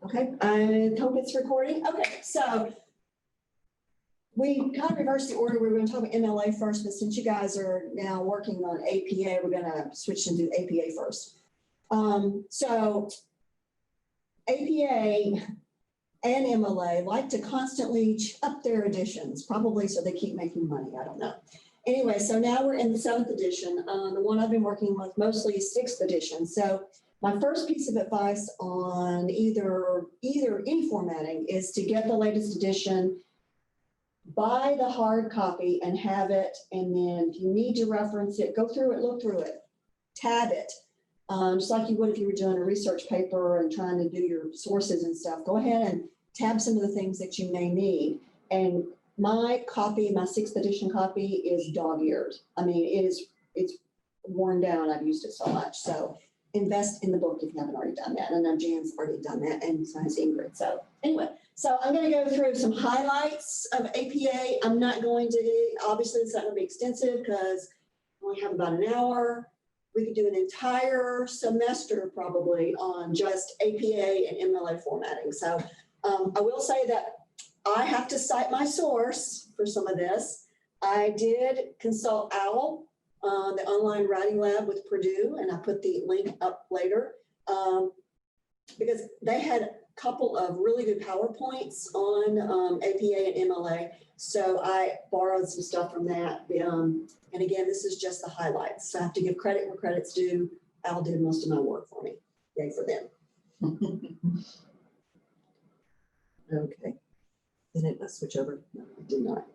Okay, I hope it's recording. Okay, so we kind of reversed the order. We were going to talk about MLA first, but since you guys are now working on APA, we're going to switch into APA first. So APA and MLA like to constantly up their editions, probably so they keep making money. I don't know. Anyway, so now we're in the 7th edition. The one I've been working with mostly is 6th edition. So my first piece of advice on either any formatting is to get the latest edition, buy the hard copy and have it. And then if you need to reference it, go through it, look through it, tab it. Just like you would if you were doing a research paper and trying to do your sources and stuff. Go ahead and tab some of the things that you may need. And my copy, my 6th edition copy is dog-eared. I mean, it's worn down. I've used it so much. So invest in the book if you haven't already done that. And I know Jan's already done that, and so has Ingrid. So anyway, so I'm going to go through some highlights of APA. I'm not going to, obviously it's not going to be extensive because we only have about an hour. We could do an entire semester probably on just APA and MLA formatting. So I will say that I have to cite my source for some of this. I did consult OWL, the online writing lab with Purdue, and I put the link up later because they had a couple of really good PowerPoints on APA and MLA. So I borrowed some stuff from that. And again, this is just the highlights. So I have to give credit where credit's due. Al did most of my work for me. Yay for them. Okay. Did it switch over? No, it did not.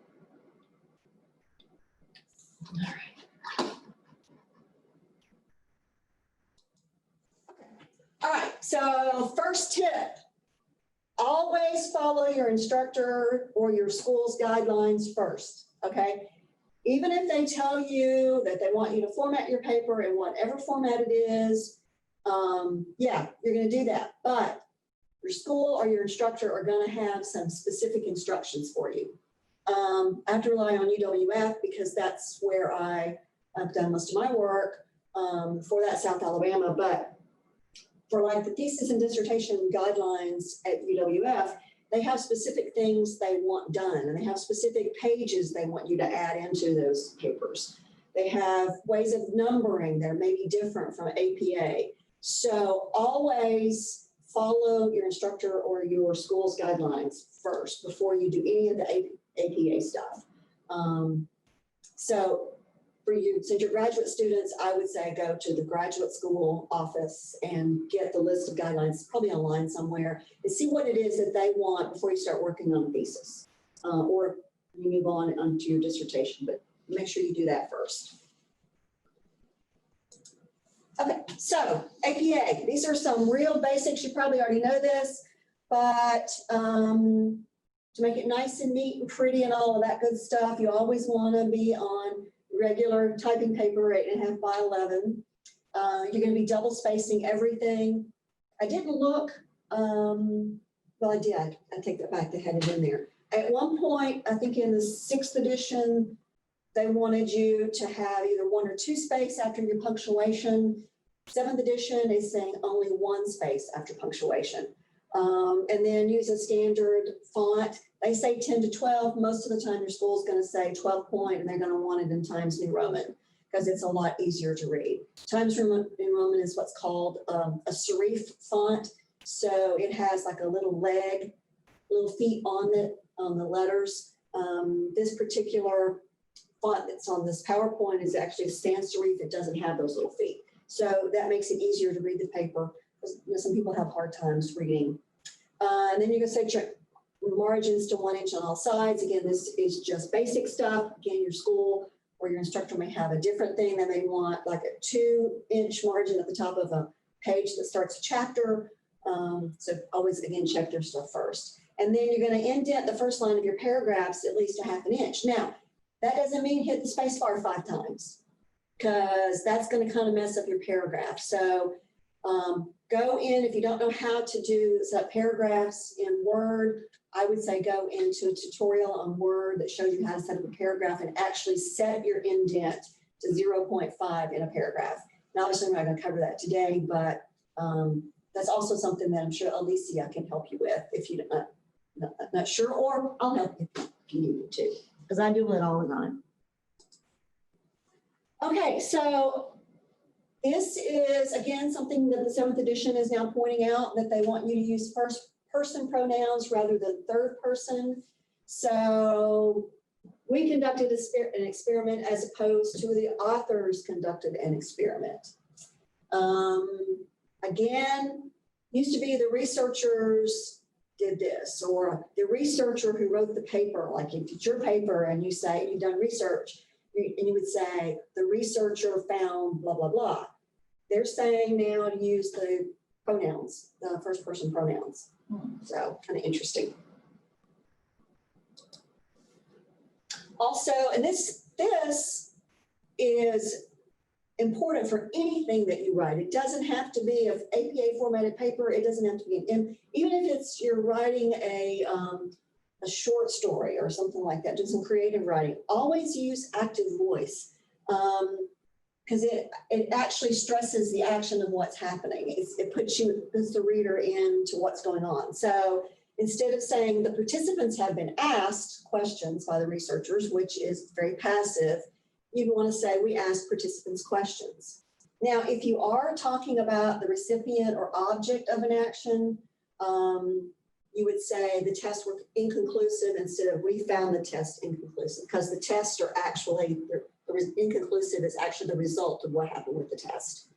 All right. All right, so first tip, always follow your instructor or your school's guidelines first, okay? Even if they tell you that they want you to format your paper in whatever format it is, yeah, you're gonna do that. But your school or your instructor are gonna have some specific instructions for you. I have to rely on UWF because that's where I've done most of my work, for that South Alabama, but for like the thesis and dissertation guidelines at UWF, they have specific things they want done, and they have specific pages they want you to add into those papers. They have ways of numbering that may be different from APA. So always follow your instructor or your school's guidelines first before you do any of the APA stuff. So for you, since you're graduate students, I would say go to the graduate school office and get the list of guidelines, probably online somewhere, and see what it is that they want before you start working on a thesis, or you move on onto your dissertation, but make sure you do that first. Okay, so APA, these are some real basics. You probably already know this, but to make it nice and neat and pretty and all of that good stuff, you always want to be on regular typing paper, 8.5 by 11. You're going to be double spacing everything. I didn't look, well, I did. I take that back. They had it in there. At one point, I think in the 6th edition, they wanted you to have either 1 or 2 space after your punctuation. 7th edition is saying only 1 space after punctuation. And then use a standard font. They say 10 to 12. Most of the time your school's going to say 12 point, and they're going to want it in Times New Roman because it's a lot easier to read. Times New Roman is what's called a serif font. So it has like a little leg, little feet on the letters. This particular font that's on this PowerPoint is actually a sans serif. It doesn't have those little feet. So that makes it easier to read the paper. You know, some people have hard times reading. And then you can set your margins to 1 inch on all sides. Again, this is just basic stuff. Again, your school or your instructor may have a different thing. They may want like a 2-inch margin at the top of a page that starts a chapter. So always, again, check their stuff first. And then you're going to indent the first line of your paragraphs at least 1/2 inch. Now, that doesn't mean hit the space bar 5 times because that's going to kind of mess up your paragraph. So go in, if you don't know how to do paragraphs in Word, I would say go into a tutorial on Word that shows you how to set up a paragraph and actually set your indent to 0.5 in a paragraph. Now, obviously, I'm not going to cover that today, but that's also something that I'm sure Alicia can help you with if you're not sure, or I'll help you if you need me to. Because I do it all the time. Okay, so this is, again, something that the 7th edition is now pointing out, that they want you to use first person pronouns rather than third person. So we conducted an experiment as opposed to the authors conducted an experiment. Again, used to be the researchers did this, or the researcher who wrote the paper, like if it's your paper and you say you've done research, and you would say the researcher found blah, blah, blah. They're saying now to use the pronouns, the first person pronouns. So kind of interesting. Also, and this is important for anything that you write. It doesn't have to be an APA formatted paper. It doesn't have to be even if it's you're writing a short story or something like that, do some creative writing. Always use active voice because it actually stresses the action of what's happening. It puts the reader into what's going on. So instead of saying the participants have been asked questions by the researchers, which is very passive, you want to say we asked participants questions. Now, if you are talking about the recipient or object of an action, you would say the tests were inconclusive instead of we found the test inconclusive, because the tests are actually, inconclusive is actually the result of what happened with the test.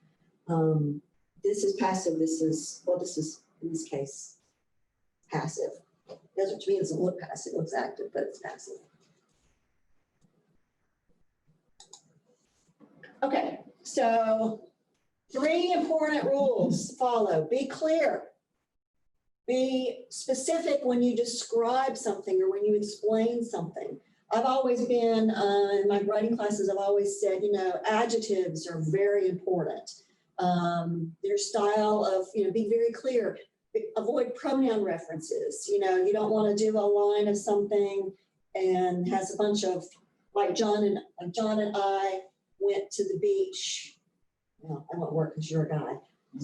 This is passive, this is in this case, passive. Doesn't, to me, it doesn't look passive, it looks active, but it's passive. Okay, so 3 important rules to follow. Be clear. Be specific when you describe something or when you explain something. I've always been, in my writing classes, I've always said, adjectives are very important. Your style of, be very clear. Avoid pronoun references. You don't want to do a line of something and has a bunch of, like John and I went to the beach. Well, I won't work because you're a guy.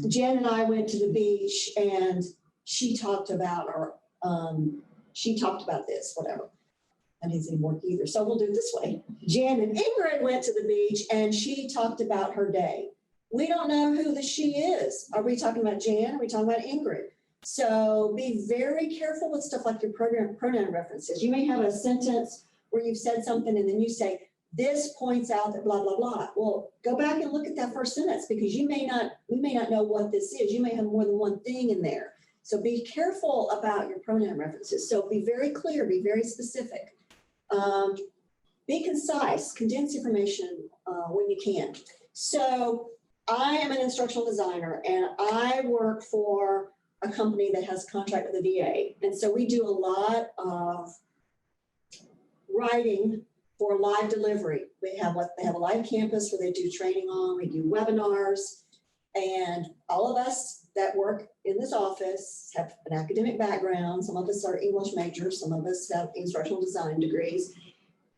Jen and I went to the beach and she talked about, this, whatever. That doesn't work either. So we'll do it this way. Jen and Ingrid went to the beach and she talked about her day. We don't know who the she is. Are we talking about Jan? Are we talking about Ingrid? So be very careful with stuff like your pronoun references. You may have a sentence where you've said something and then you say, this points out that blah, blah, blah. Well, go back and look at that first sentence because we may not know what this is. You may have more than one thing in there. So be careful about your pronoun references. So be very clear, be very specific. Be concise, condense information when you can. So I am an instructional designer and I work for a company that has a contract with the VA. And so we do a lot of writing for live delivery. They have a live campus where they do training on, we do webinars, and all of us that work in this office have an academic background. Some of us are English majors, some of us have instructional design degrees.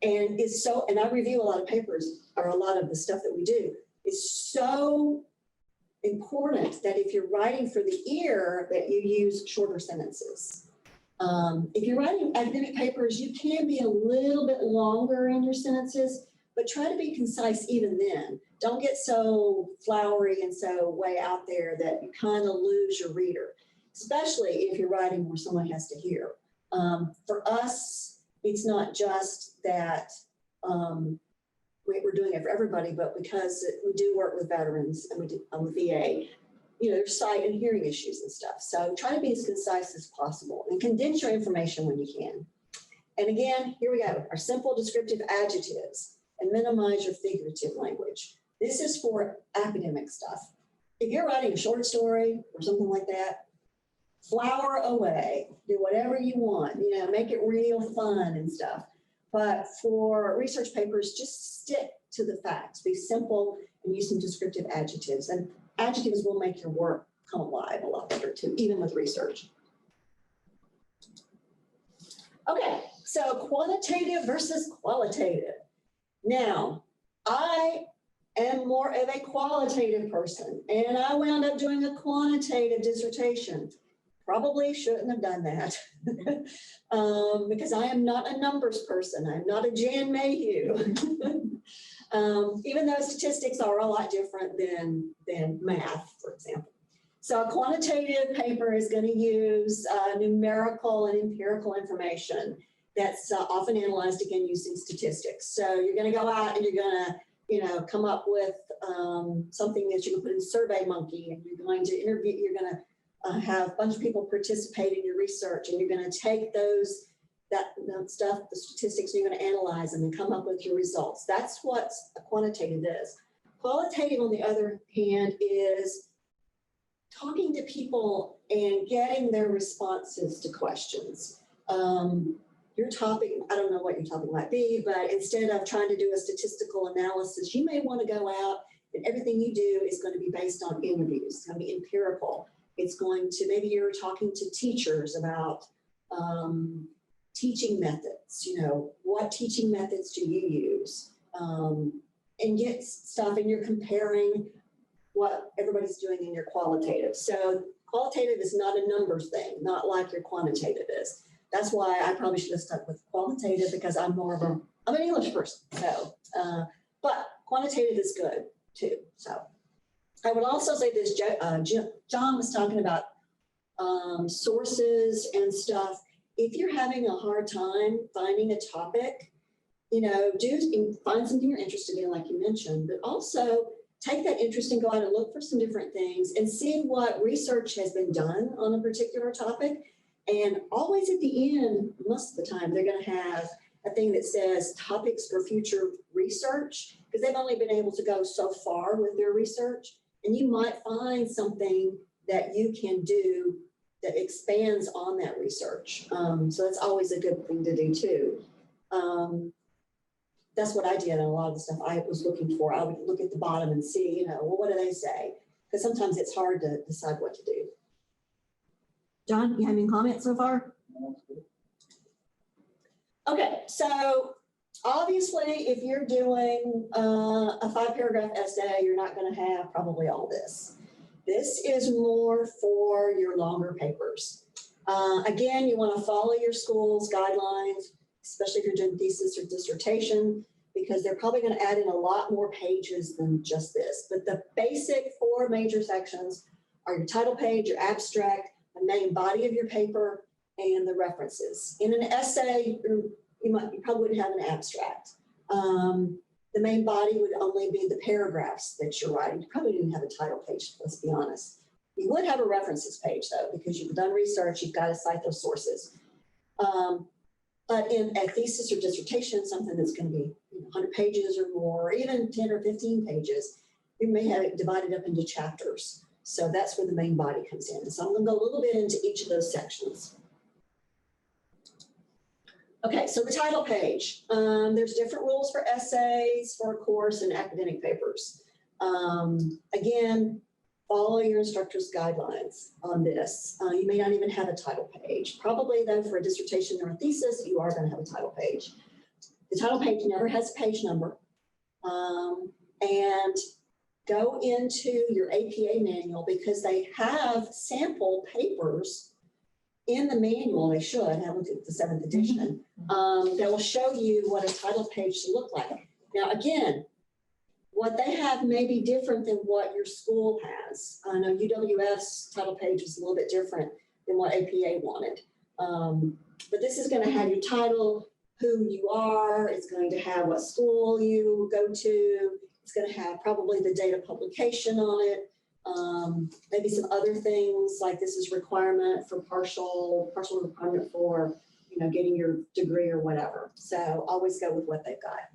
And I review a lot of papers, or a lot of the stuff that we do. It's so important that if you're writing for the ear, that you use shorter sentences. If you're writing academic papers, you can be a little bit longer in your sentences, but try to be concise even then. Don't get so flowery and so way out there that you kind of lose your reader, especially if you're writing where someone has to hear. For us, it's not just that we're doing it for everybody, but because we do work with veterans and we do with VA, there's sight and hearing issues and stuff. So try to be as concise as possible and condense your information when you can. And again, here we go, our simple descriptive adjectives, and minimize your figurative language. This is for academic stuff. If you're writing a short story or something like that, flower away, do whatever you want, make it real fun and stuff. But for research papers, just stick to the facts, be simple and use some descriptive adjectives. And adjectives will make your work come alive a lot better too, even with research. Okay, so quantitative versus qualitative. Now, I am more of a qualitative person, and I wound up doing a quantitative dissertation. Probably shouldn't have done that because I am not a numbers person. I'm not a Jan Mayhew. Even though statistics are a lot different than math, for example. So a quantitative paper is going to use numerical and empirical information that's often analyzed again using statistics. So you're going to go out and you're going to, come up with something that you can put in SurveyMonkey, and you're going to interview. You're going to have a bunch of people participate in your research, and you're going to take that stuff, the statistics, and you're going to analyze them and come up with your results. That's what a quantitative is. Qualitative, on the other hand, is talking to people and getting their responses to questions. Your topic, I don't know what your topic might be, but instead of trying to do a statistical analysis, you may want to go out and everything you do is going to be based on interviews. It's going to be empirical. It's going to, maybe you're talking to teachers about teaching methods, what teaching methods do you use? And get stuff, and you're comparing what everybody's doing in your qualitative. So qualitative is not a numbers thing, not like your quantitative is. That's why I probably should have stuck with qualitative, because I'm I'm an English person. So, but quantitative is good too. So I would also say this, John was talking about sources and stuff. If you're having a hard time finding a topic, do find something you're interested in, like you mentioned, but also take that interest and go out and look for some different things and see what research has been done on a particular topic. And always at the end, most of the time, they're going to have a thing that says topics for future research, because they've only been able to go so far with their research. And you might find something that you can do that expands on that research. So that's always a good thing to do too. That's what I did in a lot of the stuff I was looking for. I would look at the bottom and see, well, what do they say? Because sometimes it's hard to decide what to do. John, you have any comments so far? Okay, so obviously, if you're doing a 5-paragraph essay, you're not going to have probably all this. This is more for your longer papers. Again, you want to follow your school's guidelines, especially if you're doing thesis or dissertation, because they're probably going to add in a lot more pages than just this. But the basic 4 major sections are your title page, your abstract, the main body of your paper, and the references. In an essay, you probably wouldn't have an abstract. The main body would only be the paragraphs that you're writing. You probably didn't have a title page, let's be honest. You would have a references page though, because you've done research, you've got to cite those sources. But in a thesis or dissertation, something that's going to be 100 pages or more, or even 10 or 15 pages, you may have it divided up into chapters. So that's where the main body comes in. So I'm going to go a little bit into each of those sections. Okay, so the title page. There's different rules for essays, for a course, and academic papers. Again, follow your instructor's guidelines on this. You may not even have a title page. Probably though, for a dissertation or a thesis, you are going to have a title page. The title page never has a page number. And go into your APA manual, because they have sample papers in the manual. They should have looked at the 7th edition. That will show you what a title page should look like. Now, again, what they have may be different than what your school has. I know UWF's title page is a little bit different than what APA wanted. But this is going to have your title, who you are. It's going to have what school you go to. It's going to have probably the date of publication on it. Maybe some other things like this is requirement for partial requirement for getting your degree or whatever. So always go with what they've got.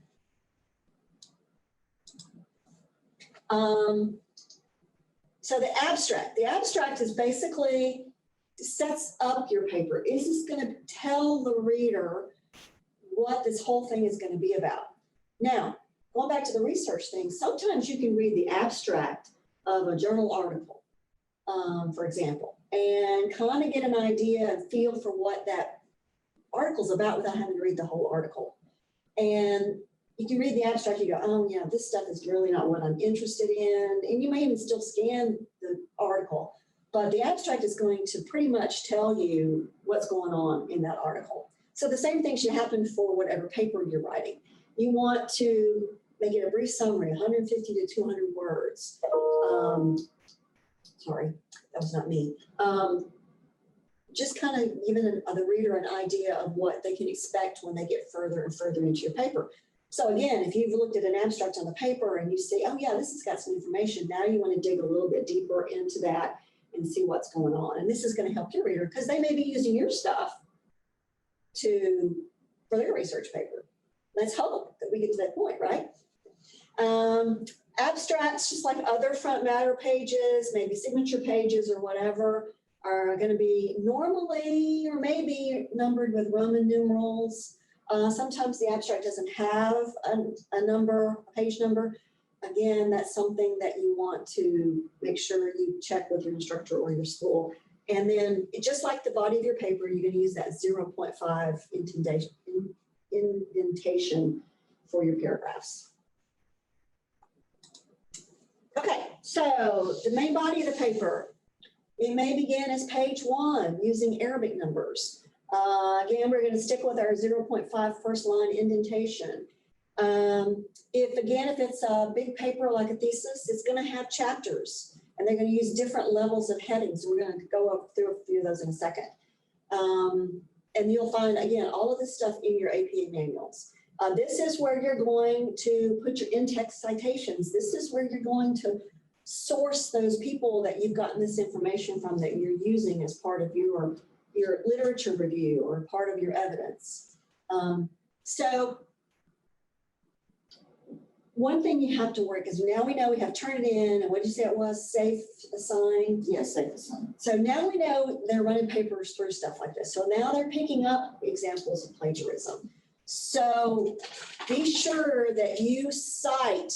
So the abstract is basically sets up your paper. Is this going to tell the reader what this whole thing is going to be about? Now, going back to the research thing, sometimes you can read the abstract of a journal article, for example, and kind of get an idea and feel for what that article's about without having to read the whole article. And if you read the abstract, you go, oh yeah, this stuff is really not what I'm interested in. And you may even still scan the article, but the abstract is going to pretty much tell you what's going on in that article. So the same thing should happen for whatever paper you're writing. You want to make it a brief summary, 150 to 200 words. Sorry, that was not me. Just kind of giving the reader an idea of what they can expect when they get further and further into your paper. So again, if you've looked at an abstract on the paper and you say, oh yeah, this has got some information, now you want to dig a little bit deeper into that and see what's going on. And this is going to help your reader because they may be using your stuff for their research paper. Let's hope that we get to that point, right? Abstracts, just like other front matter pages, maybe signature pages or whatever, are going to be normally or maybe numbered with Roman numerals. Sometimes the abstract doesn't have a page number. Again, that's something that you want to make sure you check with your instructor or your school. And then just like the body of your paper, you're going to use that 0.5 indentation for your paragraphs. Okay, so the main body of the paper, it may begin as page 1 using Arabic numbers. Again, we're going to stick with our 0.5 first line indentation. If it's a big paper like a thesis, it's going to have chapters and they're going to use different levels of headings. We're going to go up through a few of those in a second. And you'll find, again, all of this stuff in your APA manuals. This is where you're going to put your in-text citations. This is where you're going to source those people that you've gotten this information from that you're using as part of your literature review or part of your evidence. So one thing you have to work is now we know we have turn it in, and what did you say it was? Safe assigned? Yes, safe assigned. So now we know they're running papers through stuff like this. So now they're picking up examples of plagiarism. So be sure that you cite.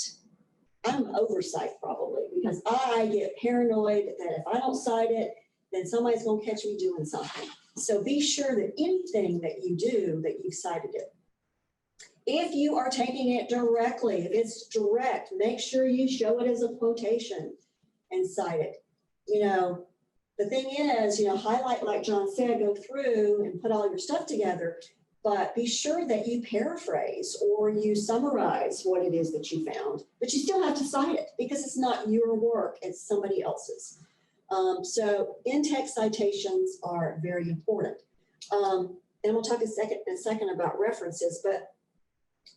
I'm oversight probably because I get paranoid that if I don't cite it, then somebody's going to catch me doing something. So be sure that anything that you do, that you've cited it. If you are taking it directly, if it's direct, make sure you show it as a quotation and cite it. The thing is, highlight, like John said, go through and put all your stuff together, but be sure that you paraphrase or you summarize what it is that you found, but you still have to cite it because it's not your work, it's somebody else's. So in-text citations are very important. And we'll talk in a second about references, but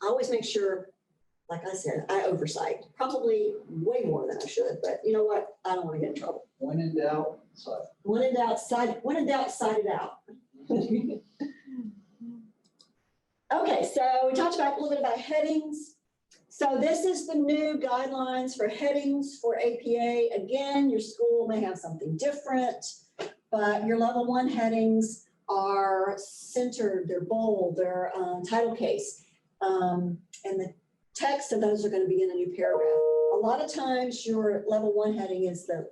I always make sure, like I said, I oversight, probably way more than I should, but you know what? I don't want to get in trouble. When in doubt, cite. When in doubt, cite it out. Okay, so we talked about a little bit about headings. So this is the new guidelines for headings for APA. Again, your school may have something different, but your level 1 headings are centered, they're bold, they're title case. And the text of those are going to begin a new paragraph. A lot of times your level 1 heading is the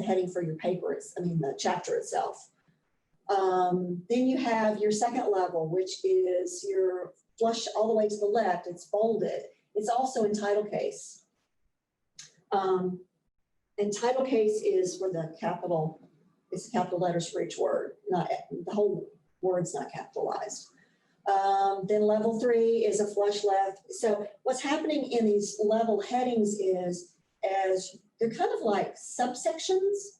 heading for your paper, the chapter itself. Then you have your second level, which is your flush all the way to the left. It's bolded. It's also in title case. And title case is where it's the capital letters for each word. Not the whole word's not capitalized. Then level 3 is a flush left. So what's happening in these level headings is as they're kind of like subsections.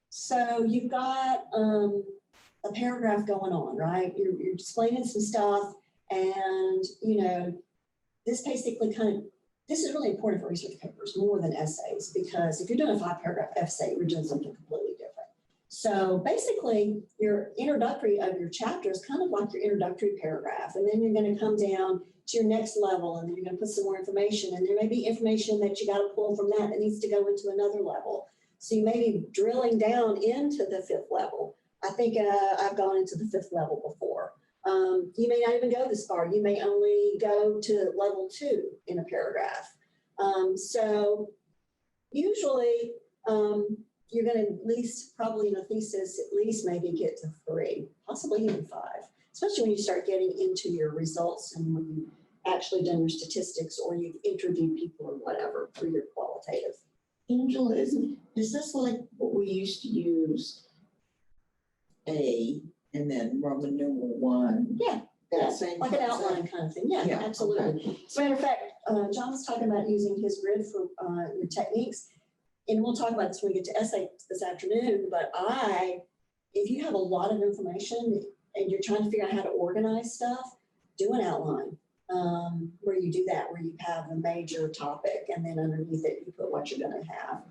So you've got a paragraph going on, right? You're explaining some stuff, and this basically this is really important for research papers more than essays, because if you're doing a 5-paragraph essay, you're doing something completely different. So basically, your introductory of your chapter is kind of like your introductory paragraph, and then you're going to come down to your next level, and then you're going to put some more information, and there may be information that you got to pull from that needs to go into another level. So you may be drilling down into the 5th level. I think I've gone into the 5th level before. You may not even go this far. You may only go to level 2 in a paragraph. So usually you're going to at least, probably in a thesis, at least maybe get to 3, possibly even 5, especially when you start getting into your results and when you actually done your statistics or you've interviewed people or whatever for your qualitative. Angela, is this like what we used to use? A and then Roman numeral one? Yeah, That yeah, same like an concept? outline kind of thing. Yeah, Yeah, absolutely. As a matter of fact, John was talking about using his grid for your techniques. And we'll talk about this when we get to essay this afternoon, but if you have a lot of information and you're trying to figure out how to organize stuff, do an outline. Where you do that, where you have a major topic and then underneath it, you put what you're gonna have.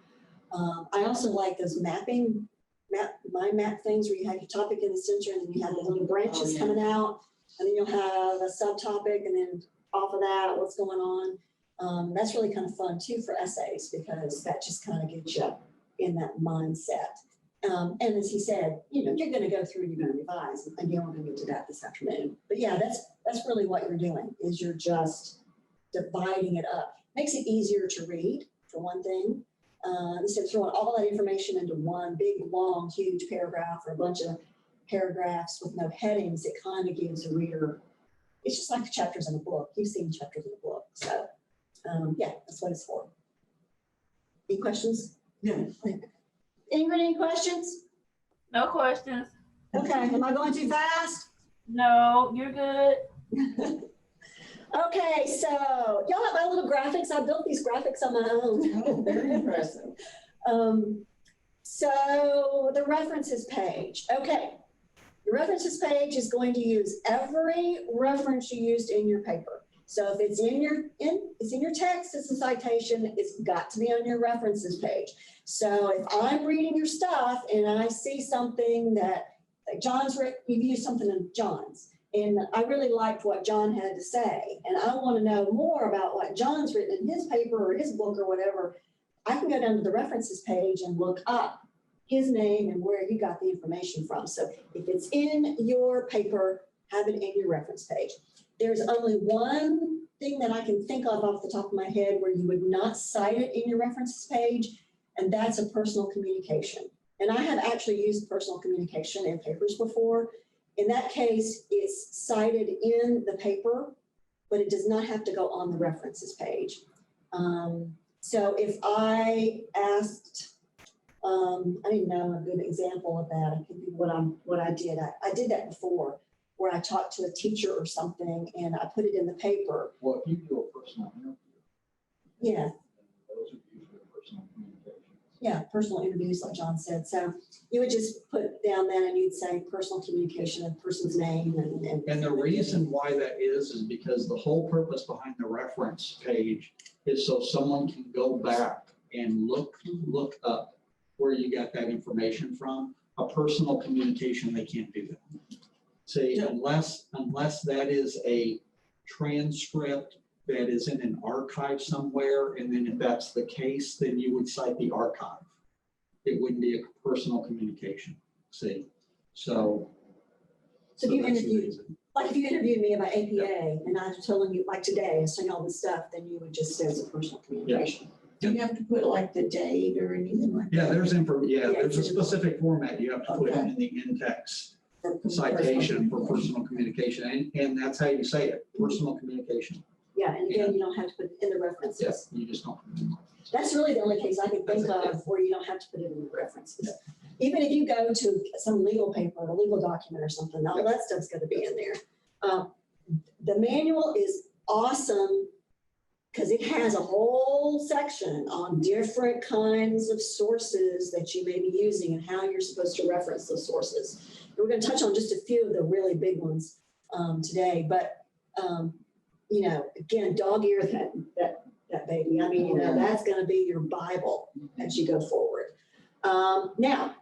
I also like those mind map things where you have your topic in the center and then you have the little branches yeah. coming out. And then you'll have a subtopic and then off of that, what's going on. That's really kind of fun too for essays because that just kind of gets you in that mindset. And as he said, you're going to go through and you're going to revise. And again, we're going to get to that this afternoon. But yeah, that's really what you're doing is you're just dividing it up. Makes it easier to read for one thing. Instead of throwing all that information into one big, long, huge paragraph or a bunch of paragraphs with no headings, it kind of gives the reader, it's just like chapters in a book. You've seen chapters in a book. So yeah, that's what it's for. Any questions? No. Ingrid, any questions? No questions. Okay, am I going too fast? No, you're good. Okay, so y'all have my little graphics. I built these graphics on my own. Oh, very impressive. So the references page. Okay, the references page is going to use every reference you used in your paper. So if it's in your text, it's a citation, it's got to be on your references page. So if I'm reading your stuff and I see something that like John's written, you've used something in John's, and I really liked what John had to say, and I want to know more about what John's written in his paper or his book or whatever, I can go down to the references page and look up his name and where he got the information from. So if it's in your paper, have it in your reference page. There's only one thing that I can think of off the top of my head where you would not cite it in your references page, and that's a personal communication. And I have actually used personal communication in papers before. In that case, it's cited in the paper, but it does not have to go on the references page. So if I asked, I didn't know a good example of that. It could be what I did. I did that before, where I talked to a teacher or something and I put it in the paper. Well, if you do a personal interview. Yeah. Those are usually personal communications. Yeah, personal interviews, like John said. So you would just put down that and you'd say personal communication of person's name And the reason why that is because the whole purpose behind the reference page is so someone can go back and look up where you got that information from. A personal communication, they can't do that. See, unless that is a transcript that is in an archive somewhere, and then if that's the case, then you would cite the archive. It wouldn't be a personal communication, see? So. So if you that's the interviewed, reason. like if you interviewed me about APA and I was telling you, like today, I saying all this stuff, then you would just say it's a personal communication. Do you have to put like the date or anything like that? Yeah, there's Yeah, there's a it's in- specific format you have to put Okay. in the in-text For citation for personal personal communication, and that's how you say it, personal communication. Yeah, and again, you don't have to put it in the references. Yes, you just don't. That's really the only case I can think of where you don't have to put it in the references. Even if you go to some legal paper, a legal document or something, all that stuff's gonna be in there. The manual is awesome because it has a whole section on different kinds of sources that you may be using and how you're supposed to reference those sources. And we're gonna touch on just a few of the really big ones today, but again, dog ear that baby. I mean, that's gonna be your Bible as you go forward. Now,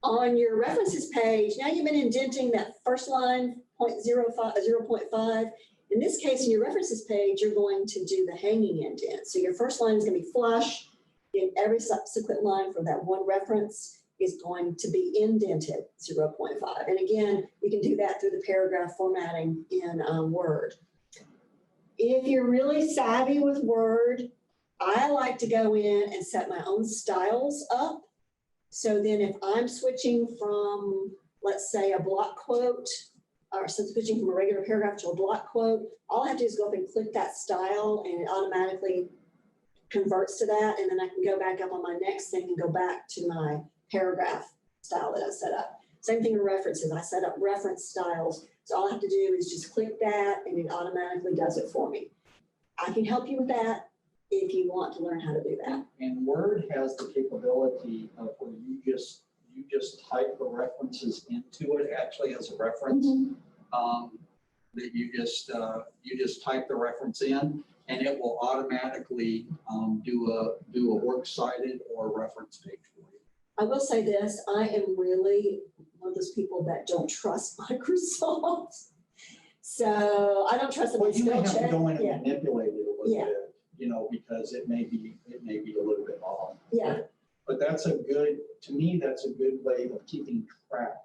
on your references page, now you've been indenting that first line, 0.5. In this case, in your references page, you're going to do the hanging indent. So your first line is going to be flush. In every subsequent line for that one reference is going to be indented 0.5. And again, you can do that through the paragraph formatting in Word. If you're really savvy with Word, I like to go in and set my own styles up. So then if I'm switching from, let's say, a block quote or switching from a regular paragraph to a block quote, all I have to do is go up and click that style and it automatically converts to that. And then I can go back up on my next thing and go back to my paragraph style that I set up. Same thing with references. I set up reference styles. So all I have to do is just click that and it automatically does it for me. I can help you with that if you want to learn how to do that. And Word has the capability of where you just type the references into it, actually as a reference. That you just type the reference in and it will automatically do a works cited or reference page for you. I will say this, I am really one of those people that don't trust Microsoft. So I don't trust them Well, on you may spell have to check. go in Yeah, and manipulate it a Yeah. little bit, you know, because it may be a little bit off. yeah, But that's to me, that's a good way of keeping track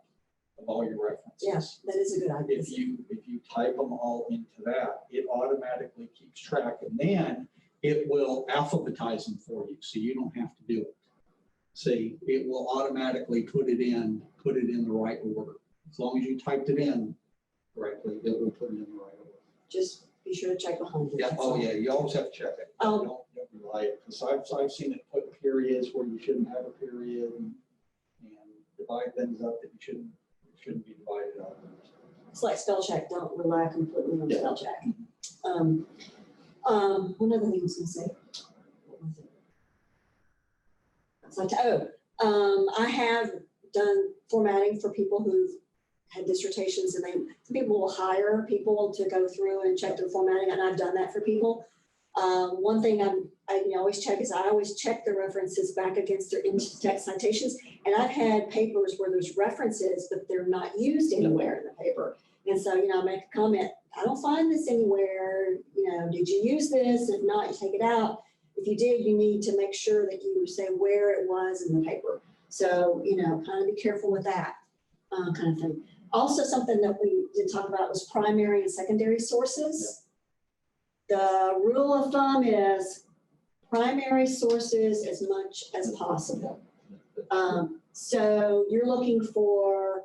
of all your references. yeah, that is a good idea. If you type them all into that, it automatically keeps track and then it will alphabetize them for you, so you don't have to do it. See, it will automatically put it in the right order. As long as you typed it in correctly, it will put it in the right order. Just be sure to check behind it. Yeah, that's oh all. yeah, you always have to check it. Don't rely it, because I've seen it put periods where you shouldn't have a period and divide things up that you shouldn't be divided up. It's like spell check, don't rely completely on Yeah. spell check. One other thing I was gonna say. What was it? It's like, I have done formatting for people who've had dissertations and some people will hire people to go through and check their formatting, and I've done that for people. One thing I always check is I always check the references back against their in-text citations. And I've had papers where there's references, but they're not used anywhere in the paper. And so, I make a comment, I don't find this anywhere, did you use this? If not, you take it out. If you did, you need to make sure that you say where it was in the paper. So, kind of be careful with that kind of thing. Also, something that we did talk about was primary and secondary sources. The rule of thumb is primary sources as much as possible. So you're looking for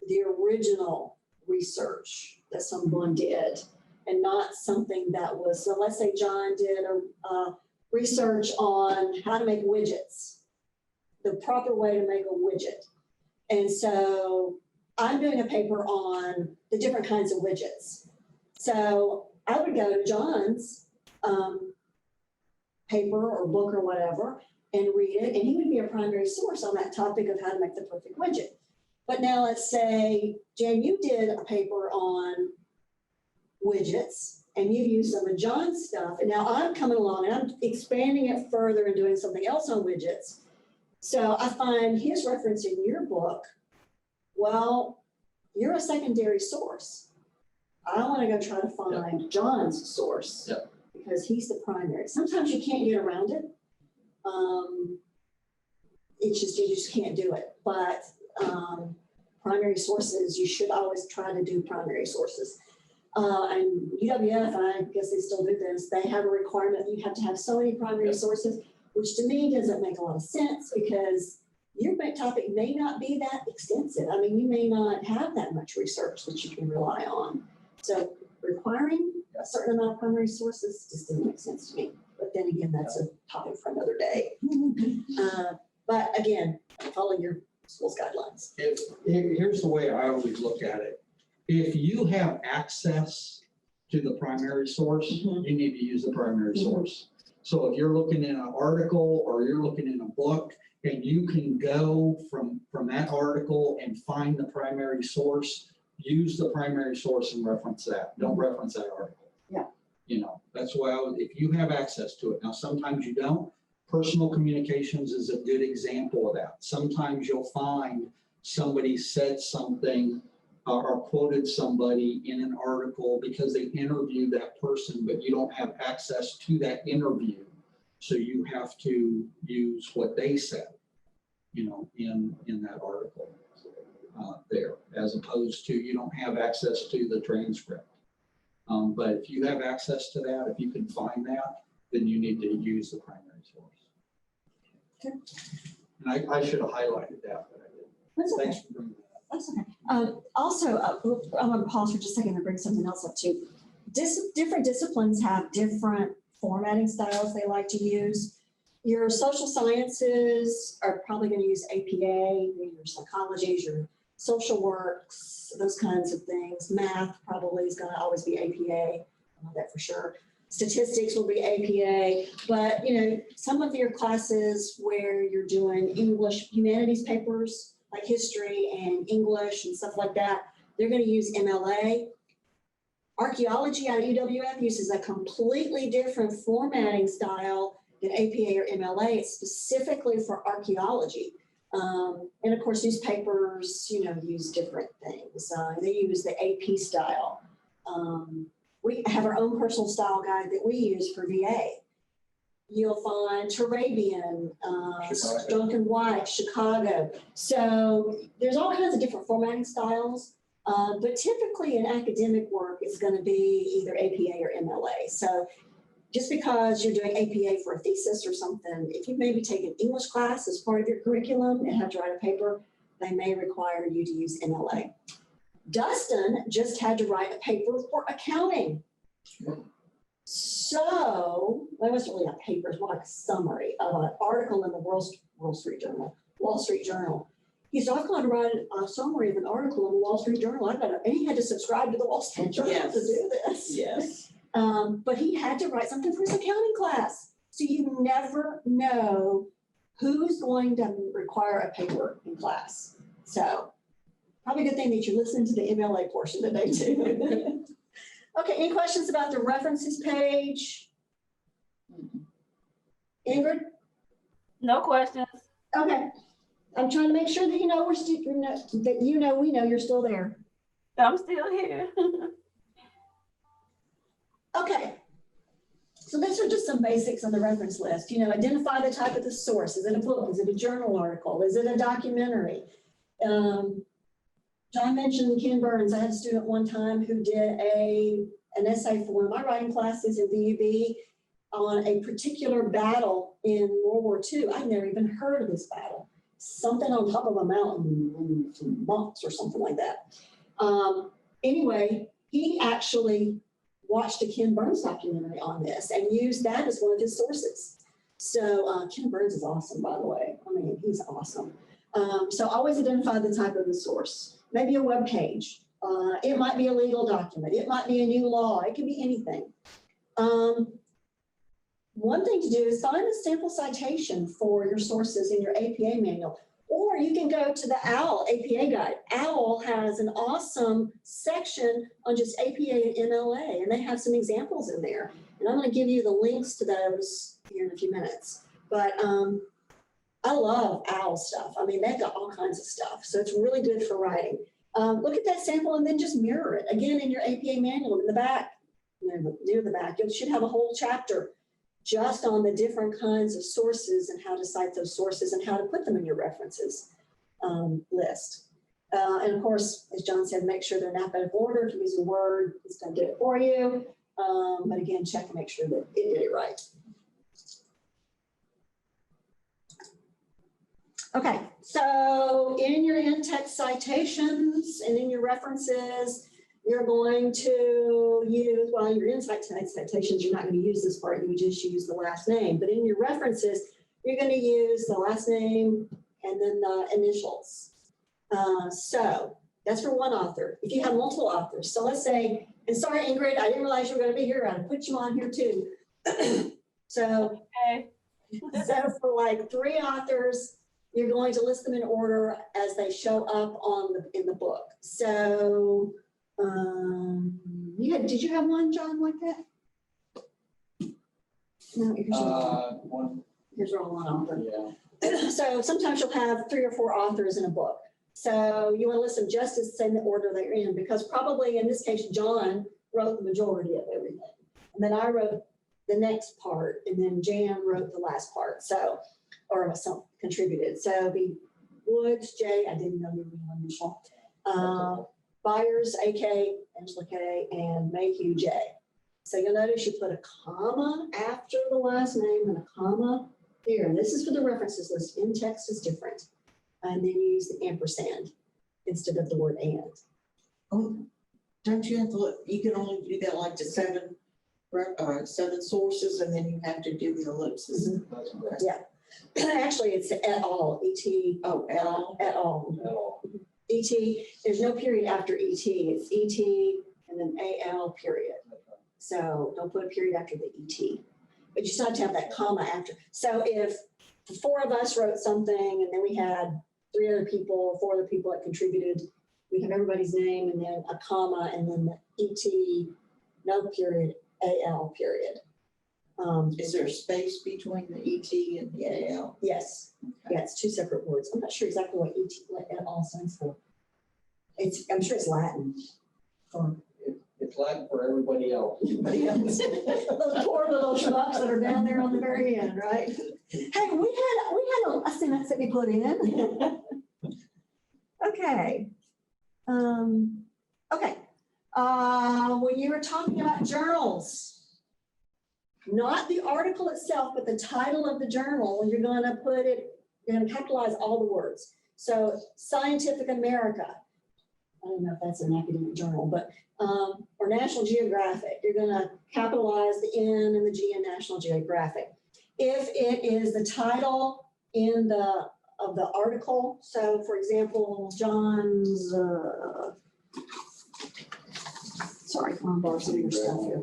the original research that someone did and not something that was, so let's say John did a research on how to make widgets, the proper way to make a widget. And so I'm doing a paper on the different kinds of widgets. So I would go to John's paper or book or whatever and read it, and he would be a primary source on that topic of how to make the perfect widget. But now let's say, Jen, you did a paper on widgets and you've used some of John's stuff, and now I'm coming along and I'm expanding it further and doing something else on widgets. So I find his reference in your book. Well, you're a secondary source. I want to go try to find John's source. Yep. Because he's the primary. Sometimes you can't get around it. You just can't do it. But primary sources, you should always try to do primary sources. And UWF, I guess they still do this, they have a requirement that you have to have so many primary sources, which to me doesn't make a lot of sense because your topic may not be that extensive. I mean, you may not have that much research that you can rely on. So requiring a certain amount of primary sources just doesn't make sense to me. But then again, that's a topic for another day. But again, follow your school's guidelines. Here's the way I always look at it. If you have access to the primary source, you need to use the primary source. So if you're looking in an article or you're looking in a book and you can go from that article and find the primary source, use the primary source and reference that. Don't reference that article. Yeah. That's why if you have access to it. Now, sometimes you don't. Personal communications is a good example of that. Sometimes you'll find somebody said something or quoted somebody in an article because they interviewed that person, but you don't have access to that interview. So you have to use what they said, in that article there, as opposed to you don't have access to the transcript. But if you have access to that, if you can find that, then you need to use the primary source. Okay. And I should have highlighted that, but I didn't. That's okay. Thanks for bringing that up. That's okay. Also, I'm gonna pause for just a second and bring something else up too. Different disciplines have different formatting styles they like to use. Your social sciences are probably gonna use APA, your psychologies, your social works, those kinds of things. Math probably is gonna always be APA, I know that for sure. Statistics will be APA, but some of your classes where you're doing English humanities papers, like history and English and stuff like that, they're going to use MLA. Archaeology out of UWF uses a completely different formatting style than APA or MLA. It's specifically for archaeology. And of course, newspapers, use different things. They use the AP style. We have our own personal style guide that we use for VA. You'll find Turabian, Chicago. Duncan White, Chicago. So there's all kinds of different formatting styles. But typically in academic work, it's going to be either APA or MLA. So just because you're doing APA for a thesis or something, if you've maybe taken English class as part of your curriculum and have to write a paper, they may require you to use MLA. Dustin just had to write a paper for accounting. So, well, it wasn't really a paper, it's more like a summary of an article in the Wall Street Journal. He said, I've got to write a summary of an article in the Wall Street Journal. And he had to subscribe to the Wall Street Journal Yes. to do this. Yes. But he had to write something for his accounting class. So you never know who's going to require a paper in class. So probably a good thing that you're listening to the MLA portion today too. Okay, any questions about the references page? Ingrid? No questions. Okay. I'm trying to make sure that we know you're still there. I'm still here. Okay. So these are just some basics on the reference list. Identify the type of the source. Is it a book? Is it a journal article? Is it a documentary? John mentioned Ken Burns. I had a student one time who did an essay for one of my writing classes in VUB on a particular battle in World War II. I'd never even heard of this battle. Something on top of a mountain, some monks or something like that. Anyway, he actually watched a Ken Burns documentary on this and used that as one of his sources. So Ken Burns is awesome, by the way. I mean, he's awesome. So always identify the type of the source. Maybe a web page. It might be a legal document. It might be a new law. It could be anything. One thing to do is find a sample citation for your sources in your APA manual, or you can go to the OWL APA guide. OWL has an awesome section on just APA and MLA, and they have some examples in there. And I'm going to give you the links to those here in a few minutes. But I love OWL stuff. I mean, they've got all kinds of stuff. So it's really good for writing. Look at that sample and then just mirror it. Again, in your APA manual in the back, near the back, you should have a whole chapter just on the different kinds of sources and how to cite those sources and how to put them in your references list. And of course, as John said, make sure they're in alphabetical order. If you're using Word, it's going to do it for you. But again, check and make sure that it did it right. Okay, so in your in-text citations and in your references, you're going to use, well, in your in-text citations, you're not going to use this part, you would just use the last name. But in your references, you're going to use the last name and then the initials. So that's for one author. If you have multiple authors, so let's say, and sorry, Ingrid, I didn't realize you were going to be here. I'd put you on here too. So for like 3 authors, you're going to list them in order as they show up in the book. So did you have one, John, like that? No, here's your one author. Yeah. So sometimes you'll have 3 or 4 authors in a book. So you want to list them just as the same order they're in, because probably in this case, John wrote the majority of everything. And then I wrote the next part, and then Jan wrote the last part. So, or some contributed. So it'd be Woods, J, I didn't know you were initial. Byers, AK, Angela K, and Mayhew, J. So you'll notice you put a comma after the last name and a comma here. And this is for the references list. In text is different. And then you use the ampersand. instead of the word and. Oh, don't you have to look, you can only do that like to seven sources and then you have to do the ellipses. That's correct. Actually, it's at all, ET, Oh, at all? at all. At all. ET, there's no period after ET, it's ET and then AL period. That's right. So don't put a period after the ET. But you still have to have that comma after. So if the four of us wrote something and then we had four other people that contributed, we have everybody's name and then a comma and then the ET, no period, AL period. Is there a space between the ET and the AL? Yes, yeah, it's two separate words. I'm not sure exactly what what AL stands for. I'm sure it's Latin. For It's Latin for everybody else. Anybody else? those poor little schmucks that are down there on the very end, right? Hey, we had a sentence that we put in. Okay. Okay. When you were talking about journals, not the article itself, but the title of the journal, you're gonna capitalize all the words. So Scientific America, I don't know if that's an academic journal, but, or National Geographic, you're gonna capitalize the N and the G in National Geographic. If it is the title of the article, so for example, John's, sorry, I'm embarrassing your stuff here.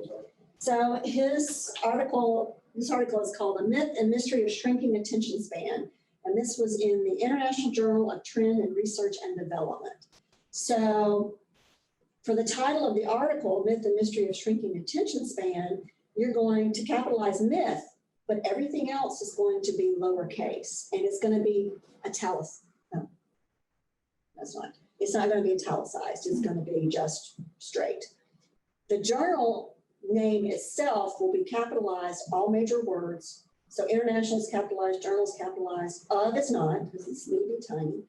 So this article is called A Myth and Mystery of Shrinking Attention Span. And this was in the International Journal of Trend and Research and Development. So for the title of the article, Myth and Mystery of Shrinking Attention Span, you're going to capitalize myth, but everything else is going to be lowercase and it's going to be italicized. No, that's not. It's not going to be italicized. It's going to be just straight. The journal name itself will be capitalized, all major words. So international is capitalized, journal is capitalized. Of is not, because it's really tiny.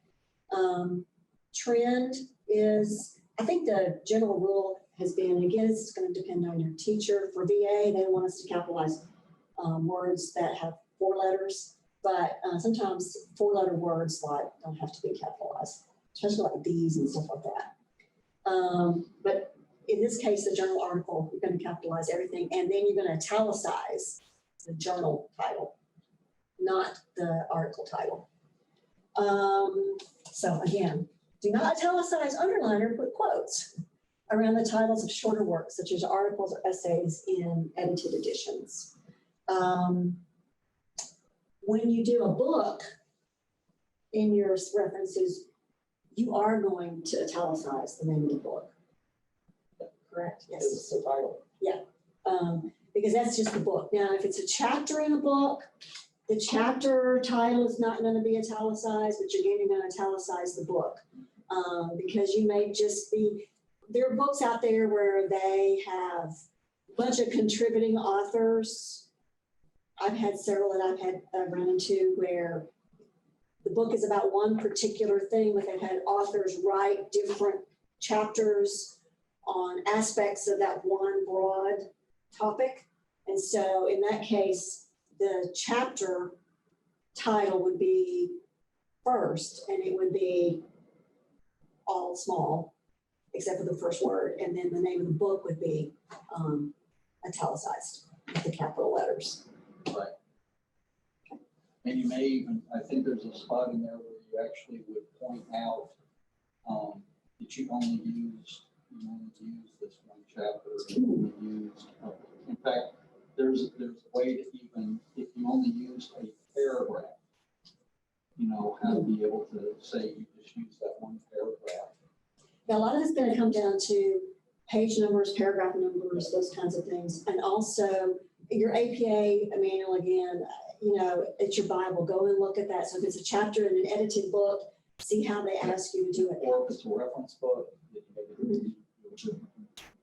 Trend is, I think the general rule has been, again, it's going to depend on your teacher. For VA, they want us to capitalize words that have 4 letters, but sometimes 4-letter words like don't have to be capitalized, especially like these and stuff like that. But in this case, the journal article, you're going to capitalize everything, and then you're going to italicize the journal title, not the article title. So again, do not italicize, underline, or put quotes around the titles of shorter works, such as articles or essays in edited editions. When you do a book in your references, you are going to italicize the name of the book. Correct? Yes. It's the title. Because that's just the book. Now, if it's a chapter in a book, the chapter title is not going to be italicized, but you're going to italicize the book. Because you may just be, there are books out there where they have a bunch of contributing authors. I've had several that I've run into where the book is about one particular thing, but they've had authors write different chapters on aspects of that one broad topic. And so in that case, the chapter title would be first, and it would be all small, except for the first word. And then the name of the book would be italicized with the capital letters. Right. And you may even, I think there's a spot in there where you actually would point out that you only use this one chapter. You only used, in fact, there's a way to even, if you only use a paragraph, how to be able to say you just use that one paragraph. Now, a lot of it's going to come down to page numbers, paragraph numbers, those kinds of things. And also your APA manual, again, it's your Bible. Go and look at that. So if it's a chapter in an edited book, see how they ask you to do it. Or if it's a reference book, then maybe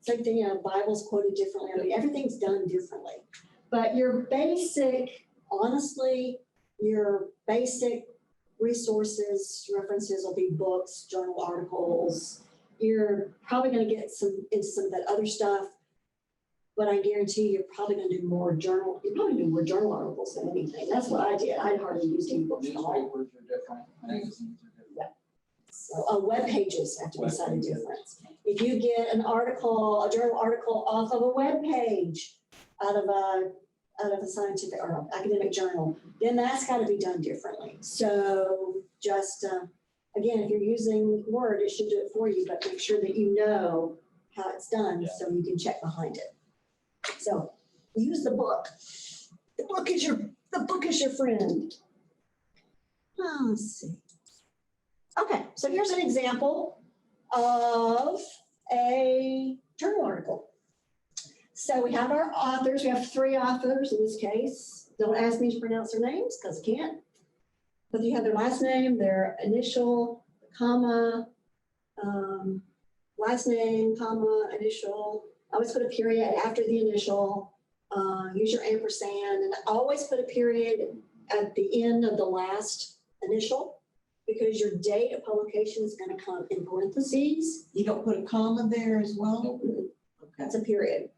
Same thing, Bible's quoted differently. I mean, everything's done differently. But your basic, honestly, your basic resources, references will be books, journal articles. You're probably going to get into some of that other stuff, but I guarantee you're probably going to do more journal. You probably do more journal articles than anything. That's what I did. I hardly used any books at all. newspapers are different, magazines are different. Web pages have to be Web cited pages. different. If you get an article, a journal article off of a web page out of a scientific or academic journal, then that's got to be done differently. So just, again, if you're using Word, it should do it for you, but make sure that you know how it's done Yeah. so you can check behind it. So use the book. The book is your friend. Let's see. Okay, so here's an example of a journal article. So we have our authors. We have 3 authors in this case. Don't ask me to pronounce their names because I can't. But you have their last name, their initial, comma, last name, comma, initial. Always put a period after the initial. Use your ampersand, and always put a period at the end of the last initial because your date of publication is going to come in parentheses. You don't put a comma there as well? Nope. Okay. That's a period.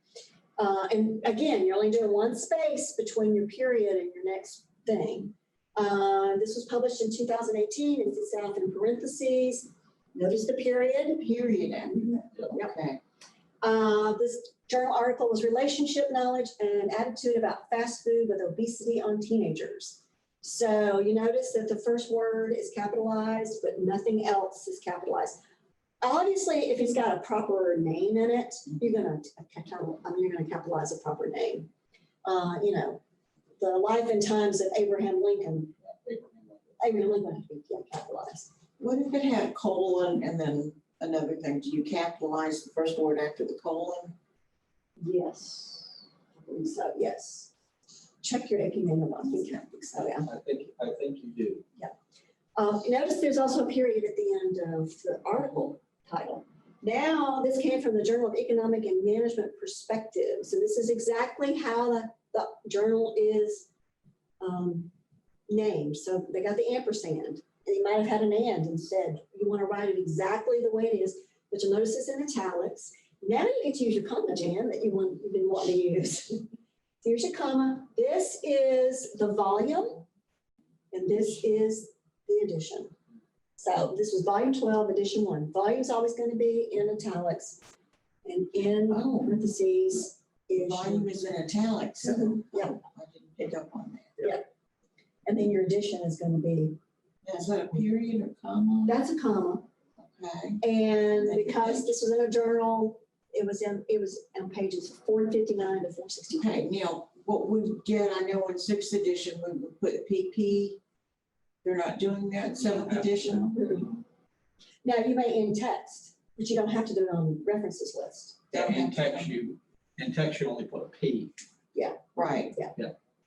And again, you're only doing one space between your period and your next thing. This was published in 2018. It's itself in parentheses. Notice the period. Period. And, Yep. okay. This journal article was relationship knowledge and attitude about fast food with obesity on teenagers. So you notice that the first word is capitalized, but nothing else is capitalized. Obviously, if it's got a proper name in it, you're gonna capitalize a proper name. The life and times of Abraham Lincoln. Abraham Lincoln had to be capitalized. What if it had a colon and then another thing? Do you capitalize the first word after the colon? Yes. I believe so, yes. Check your AP manual. I think so, yeah. I think you do. Notice there's also a period at the end of the article title. Now, this came from the Journal of Economic and Management Perspective. So this is exactly how the journal is named. So they got the ampersand, and you might have had an and instead. You want to write it exactly the way it is, but you'll notice it's in italics. Now you get to use your comma, Jan, that you've been wanting to use. Here's your comma. This is the volume, and this is the edition. So this was volume 12, edition 1. Volume's always going to be in italics, and in parentheses is Volume is in italics. Mhm, yeah. I didn't pick up on that. and then your edition is going to be, Is that a period or comma? that's a comma. Okay. And because this was in a journal, it was on pages 459 to 462. Okay, now, what we would get, I know in 6th edition, we would put PP. They're not doing that in 7th edition? Now, you may in text, but you don't have to do it on references list. In text, you only put a P, Right.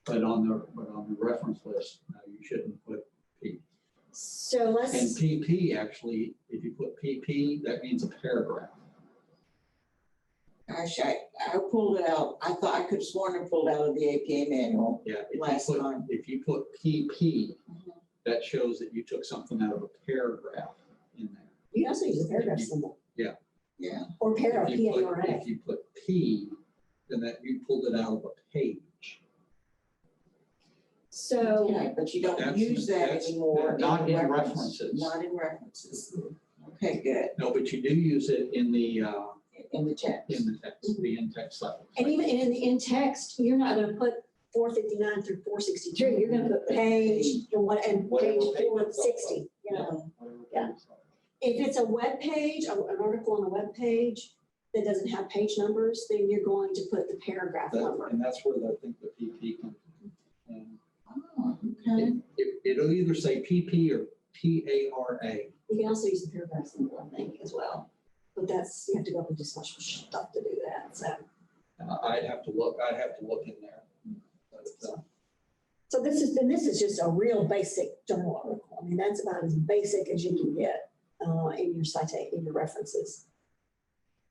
but on the reference list, no, you shouldn't put P. So And let's, PP, actually, if you put PP, that means a paragraph. Gosh, I pulled it out. I thought I could have sworn I pulled out of the APA manual. Yeah, Last time. if you put PP, Mhm. that shows that you took something out of a paragraph in there. you can also use a paragraph symbol Yeah. or para, If you put- P-A-R-A. If you put P, then that you pulled it out of a page. So, Okay, but you don't That's- use that that's- anymore. not in reference. references. Not in references. Okay, good. No, but you do use it in the In the text. text, the in-text side. and even in the in-text, you're not going to put 459 through 463. You're going to put page and page 460, you know. Yeah. If it's a web page, an article on a web page that doesn't have page numbers, then you're going to put the paragraph number. And that's where I think the PP comes in. And Oh, okay. It'll either say PP or PARA. You can also use the paragraph symbol, I think, as well. But you have to go up into special stuff to do that, so. I'd have to look in there. But, So this is just a real basic journal article. I mean, that's about as basic as you can get in your references.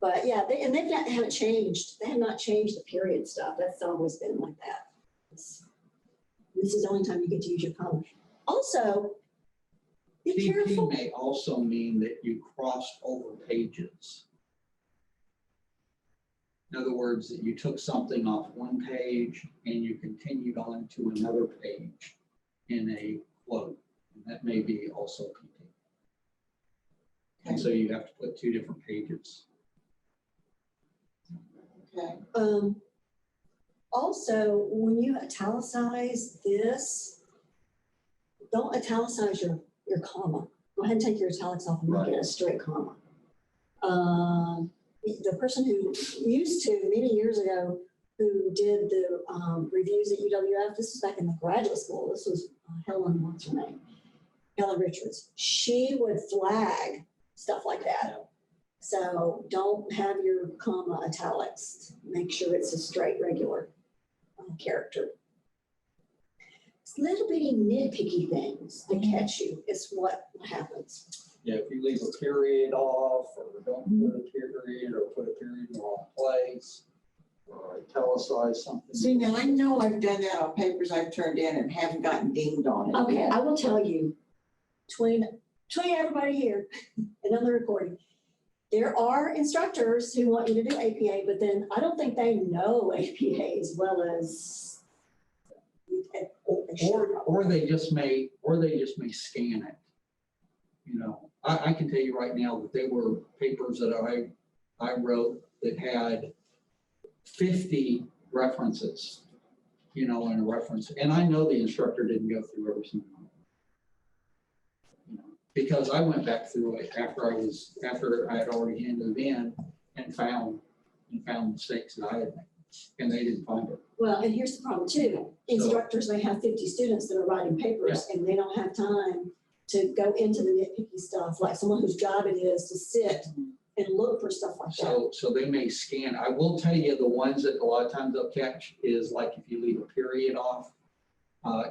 But yeah, they haven't changed. They have not changed the period stuff. That's always been like that. This is the only time you get to use your comma. Also, be PP careful. may also mean that you crossed over pages. In other words, that you took something off one page and you continued on to another page in a quote. And that may be also PP. And so you have to put two different pages. Okay. Also, when you italicize this, don't italicize your comma. Go ahead and take your italics off and make it a straight comma. The person who used to, many years ago, who did the reviews at UWF, this was back in the graduate school, this was Helen, what's her name? Helen Richards. She would flag stuff like that. So don't have your comma italics. Make sure it's a straight, regular character. It's little bitty nitpicky things that catch you is what happens. Yeah, if you leave a period off, or don't put a period, or put a period in the wrong place, or italicize something. See, now I know I've done that on papers I've turned in and haven't gotten dinged on it. Okay, yet. I will tell you, between everybody here and on the recording, there are instructors who want you to do APA, but then I don't think they know APA as well as. Or they just may scan it. You know, I can tell you right now that there were papers that I wrote that had 50 references, you know, in a reference. And I know the instructor didn't go through every single one. You know, because I went back through it after I had already handed it in and found mistakes that I had made, and they didn't find it. Well, and here's the problem too. Instructors may have 50 students that are writing papers and they don't have time to go into the nitpicky stuff, like someone whose job it is to sit and look for stuff like that. So they may scan. I will tell you, the ones that a lot of times they'll catch is like if you leave a period off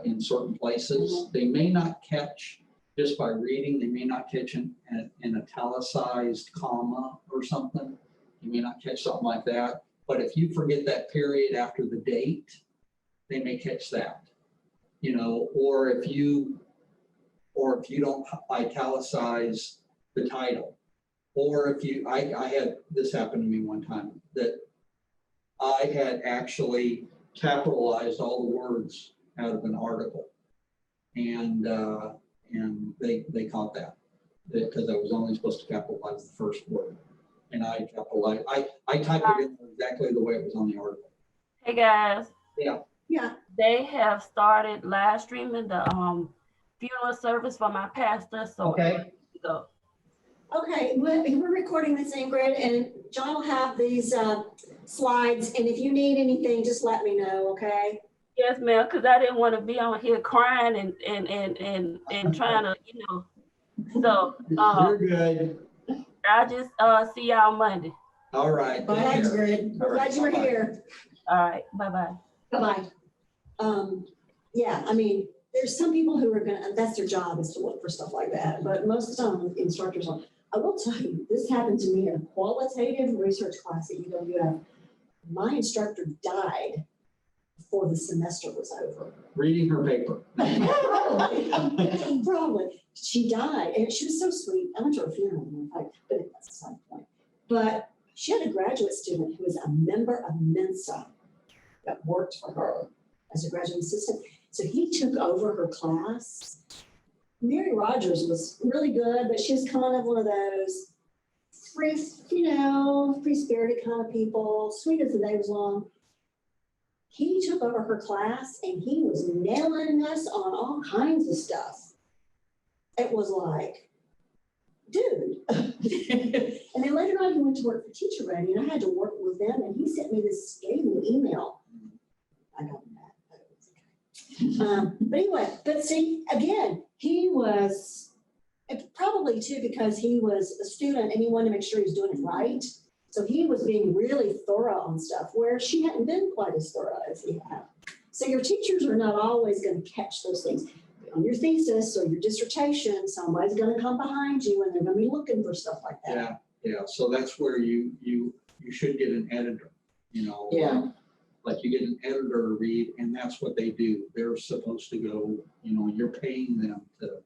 in certain places, they may not catch just by reading, they may not catch an italicized comma or something. You may not catch something like that. But if you forget that period after the date, they may catch that. You know, or if you don't italicize the title. Or if you, I had this happen to me one time, that I had actually capitalized all the words out of an article. And they caught that, because I was only supposed to capitalize the first word. And I capitalized, I typed it in exactly the way it was on the article. Hey guys, Yeah, they have started live streaming the funeral service for my pastor, so. Okay. So, okay, we're recording this, Ingrid, and John will have these slides, and if you need anything, just let me know, okay? yes, ma'am, because I didn't want to be on here crying and trying to, you know. So You're good. I'll just see y'all Monday. All right. take Thanks, care. Grid. All right, Glad you were bye-bye. here. All right, bye-bye. Bye-bye. Yeah, I mean, there's some people who are gonna, that's their job is to look for stuff like that, but most of the time instructors are. I will tell you, this happened to me in a qualitative research class at UWF. My instructor died before the semester was over. Reading her paper. Probably. She died, and she was so sweet. I went to her funeral, in fact, but that's a side point. But she had a graduate student who was a member of Mensa that worked for her as a graduate assistant. So he took over her class. Mary Rogers was really good, but she was kind of one of those free-spirited kind of people, sweet as the day was long. He took over her class and he was nailing us on all kinds of stuff. It was like, dude. And then later on, he went to work for Teacher Ready, and I had to work with them, and he sent me this scathing email. I got mad, but it was okay. But anyway, but see, again, he was, probably too, because he was a student and he wanted to make sure he was doing it right. So he was being really thorough on stuff where she hadn't been quite as thorough as he had. So your teachers are not always going to catch those things. On your thesis or your dissertation, somebody's going to come behind you and they're going to be looking for stuff like that. Yeah. So that's where you should get an editor, you know. Yeah. Like you get an editor to read, and that's what they do. They're supposed to go, you know, you're paying them to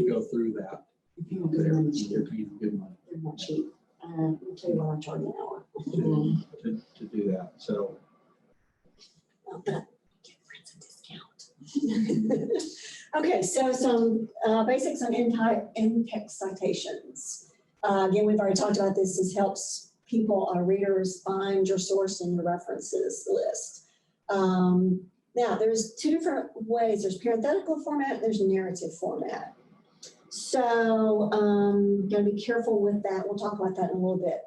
go through that. You're paying You're paying them good money They're not cheap. I'll tell you what I charge an hour. to do that. So, But I give friends a discount. Okay, so some basics on in-text citations. Again, we've already talked about this. This helps people, readers find your source and your references list. Now, there's two different ways. There's parenthetical format, there's narrative format. So, gotta be careful with that. We'll talk about that in a little bit.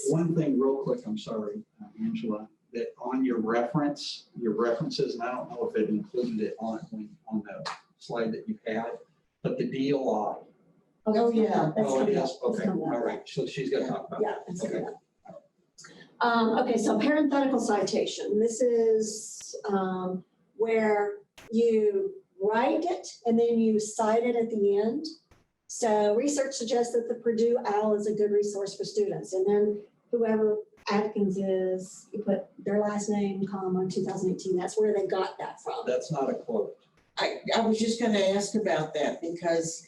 One thing real quick, I'm sorry, Angela, that on your references, and I don't know if it included it on the slide that you had, but the DOI. Oh, yeah. That's Oh, it coming up. is, That's okay, coming up. all right, so she's gonna talk about it. Yeah, that's Okay. coming up. Okay, so parenthetical citation. This is where you write it and then you cite it at the end. So research suggests that the Purdue OWL is a good resource for students. And then whoever Atkins is, you put their last name, comma, 2018. That's where they got that from. That's not a quote. I was just gonna ask about that because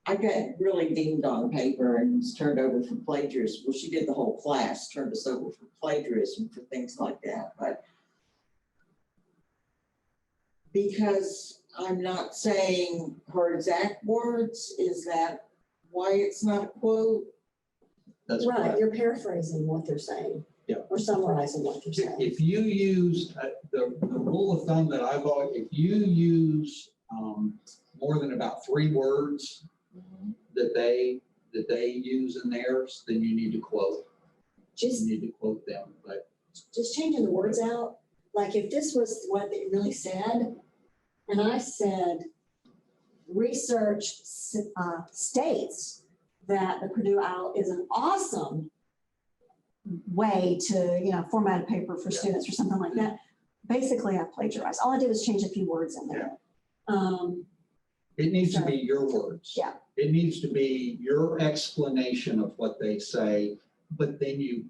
I got really dinged on paper and was turned over for plagiarism. Well, she did the whole class, turned us over for plagiarism, for things like that, but because I'm not saying her exact words, is that why it's not a quote? That's Right, correct. you're paraphrasing what they're saying. Yeah. Or summarizing what they're saying. If you use, the rule of thumb that I've always, if you use more than about 3 words that they use in theirs, then you need to quote. Just You need to quote them, but just changing the words out. Like if this was what they really said, and I said, research states that the Purdue OWL is an awesome way to, format a paper for students or something like that. Basically, I plagiarized. All I did was change a few words in there. it needs to be your words. Yeah. It needs to be your explanation of what they say, but then you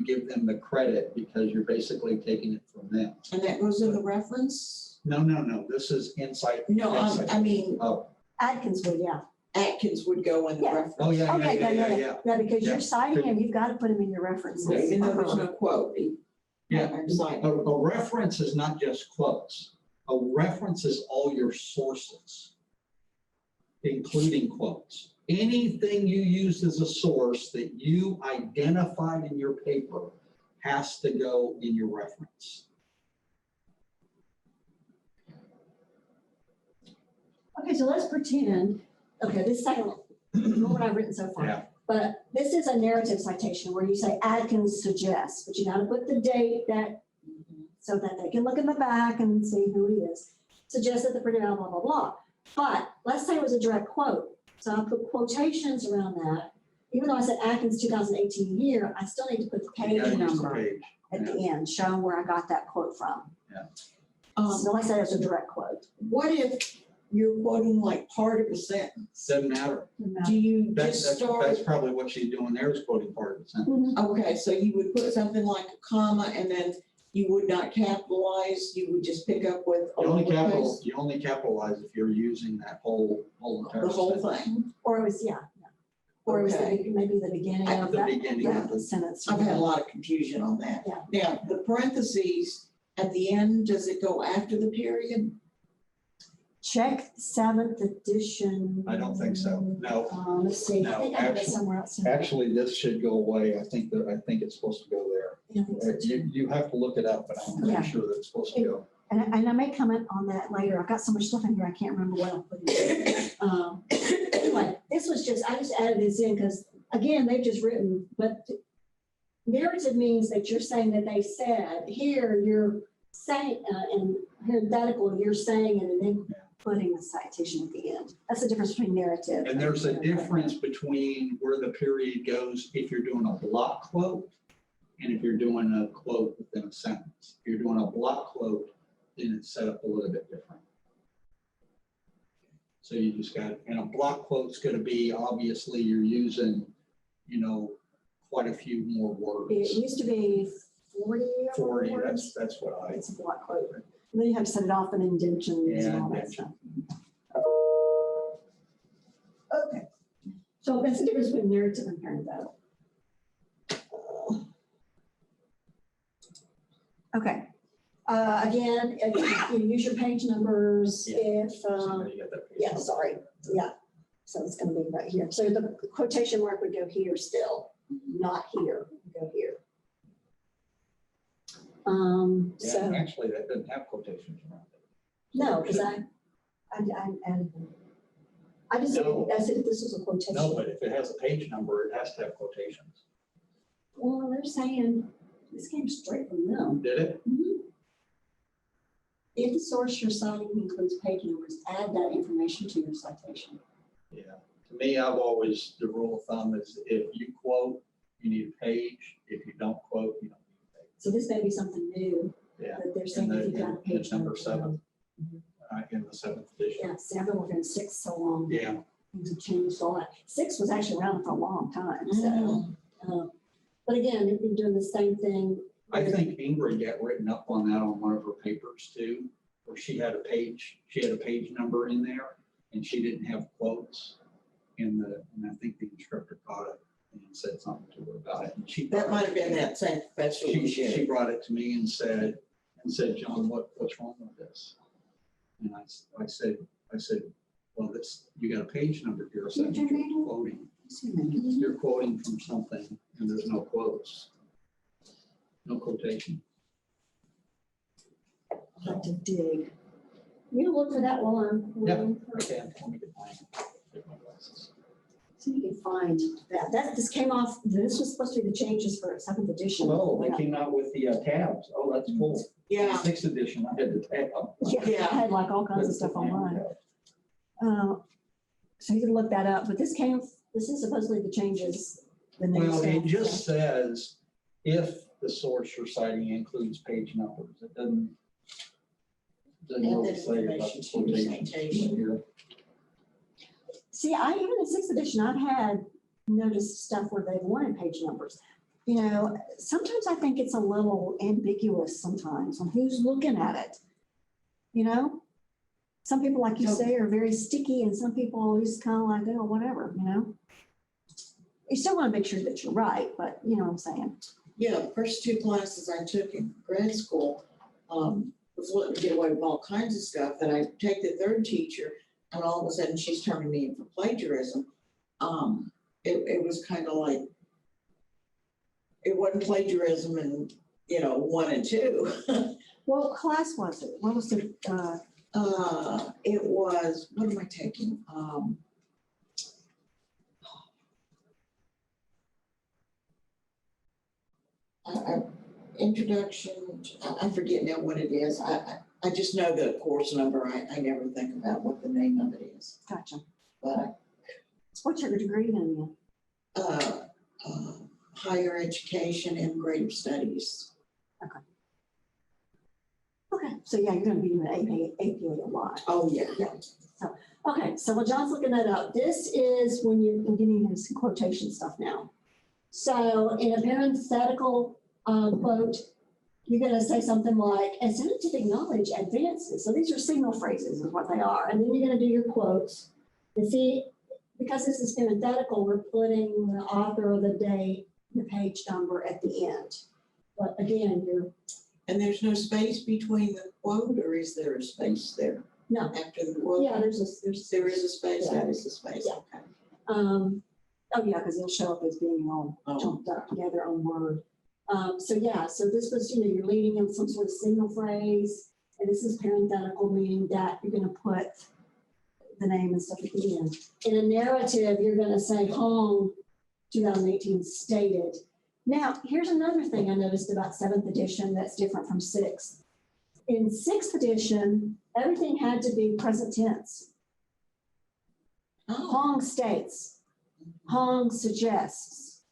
give them the credit because you're basically taking it from them. And that goes in the reference? No, this is insight. No, I mean, Oh, Atkins would, yeah. Atkins would go in the Yeah. reference. oh, yeah. Yeah, because Yeah. you're citing him, you've got to put him in your references. Even though there's no quote. Yeah. I'm citing. A reference is not just quotes. A reference is all your sources, including quotes. Anything you use as a source that you identified in your paper has to go in your reference. Okay, so let's pretend, this second one, not what I've written so far. Yeah. But this is a narrative citation where you say Atkins suggests, but you gotta put the date so that they can look in the back and see who he is. Suggests that the Purdue blah, blah, blah. But let's say it was a direct quote. So I put quotations around that. Even though I said Atkins 2018 year, I still need to put the You page gotta use the number page. at the end, showing where I got that quote from. So let's say it's a direct quote. What if you're quoting like part of a sentence? Doesn't matter. Do you That's just start? that's probably what she's doing there is quoting part of the sentence. Okay, so you would put something like a comma and then you would not capitalize, you would just pick up with a lowercase? You only capitalize if you're using that whole entire The whole sentence. thing. Or it was, Or it was Okay. maybe the beginning At of the that beginning of the- sentence. I've had a lot of confusion on that. Yeah. Now, the parentheses at the end, does it go after the period? Check 7th edition. I don't think so. No. Let's see, I No, think I have it actually- somewhere else. Actually, this should go away. I think it's supposed to go there. Yeah, I think so too. You have to look it up, but I'm Yeah. pretty sure that it's supposed to go. And I may comment on that later. I've got so much stuff in here, I can't remember what I'll put in. Anyway, I just added this in because, again, they've just written, but narrative means that you're saying that they said, here you're saying, and parenthetical, you're saying it and then putting the citation at the end. That's the difference between narrative. And there's a difference between where the period goes if you're doing a block quote and if you're doing a quote within a sentence. If you're doing a block quote, then it's set up a little bit different. So you just got, and a block quote's gonna be, obviously, you're using, quite a few more It words. used to be 40 or 40, more words. that's what I, It's a block quote. And then you have to set it off in indentions Yeah, and all that indention. stuff. Okay. So that's the difference between narrative and parenthetical. Okay. Again, if you use your page numbers, if, so now you got that page. yeah, sorry, yeah. So it's gonna be right here. So the quotation mark would go here still, not here, go here. Yeah, So, actually, that doesn't have quotations around it. no, because I added them. I just said, No. I said if this was a quotation. No, but if it has a page number, it has to have quotations. Well, they're saying, this came straight from them. Did it? If the source you're citing includes page numbers, add that information to your citation. Yeah. To me, I've always, the rule of thumb is if you quote, you need a page. If you don't quote, you don't need a page. So this may be something new Yeah. that they're saying if you've got a In page number number. 7, in the 7th edition. Yeah, see, I've been working 6 so long. Yeah. Things have changed a lot. 6 was actually around for a long time, Mm. so. But again, they've been doing the same thing. I think Ingrid got written up on that on one of her papers too, where she had a page number in there and she didn't have quotes and I think the instructor caught it and said something to her about it. And she That brought might it have been to me. that same professor we She shared. brought it to me and said, John, what's wrong with this? And I said, well, you got a page number here, so Your turn, Randall? quoting. Mhm. You're quoting from something and there's no quotes. No quotation. I'll have to dig. You look for that while I'm. Yeah. Okay, let me get my glasses. So you can find that. This came off, this was supposed to be the changes for 7th edition. Oh, Yeah. they came out with the tabs. Oh, that's cool. Yeah, 6th edition, I had the tab. Yeah, I had like all kinds of stuff online. So you can look that up, but this is supposedly the changes. The new Well, it stuff. just says if the source you're citing includes page numbers. It doesn't Add really that say about information the to your quotations citation. here. See, even in 6th edition, I've had noticed stuff where they've wanted page numbers. You know, sometimes I think it's a little ambiguous sometimes on who's looking at it. You know? Some people, like you So- say, are very sticky and some people are just kind of like, oh, whatever, you know? You still want to make sure that you're right, but you know what I'm saying? yeah, the first 2 classes I took in grad school, was letting me get away with all kinds of stuff. Then I take the 3rd teacher and all of a sudden she's turning me in for plagiarism. It was kind of like, it wasn't plagiarism and, 1 and 2. What class was it? What was the, It was, what am I taking? Introduction, I forget now what it is. I just know the course number. I never think about what the name of it is. gotcha. But, What's your degree in? higher education and greater studies. Okay, so yeah, you're gonna be doing APA a lot. Oh, yeah. Okay, so while John's looking that up, this is when you're getting into some quotation stuff now. So in a parenthetical quote, you're gonna say something like, as scientific knowledge advances. So these are signal phrases is what they are. And then you're gonna do your quotes. And see, because this is parenthetical, we're putting the author of the date, the page number at the end. But again, And there's no space between the quote, or is there a space there no, after the quote? yeah, there's There is a space, Yeah. that is a space, Yeah. okay. oh yeah, because it'll show up as being all Oh. jumped up together on Word. So yeah, so this was, you're leading in some sort of signal phrase, and this is parenthetical, meaning that you're gonna put the name and stuff at the end. In a narrative, you're gonna say Hong 2018 stated. Now, here's another thing I noticed about 7th edition that's different from 6th. In 6th edition, everything had to be present tense. Oh, Hong states, Hong suggests.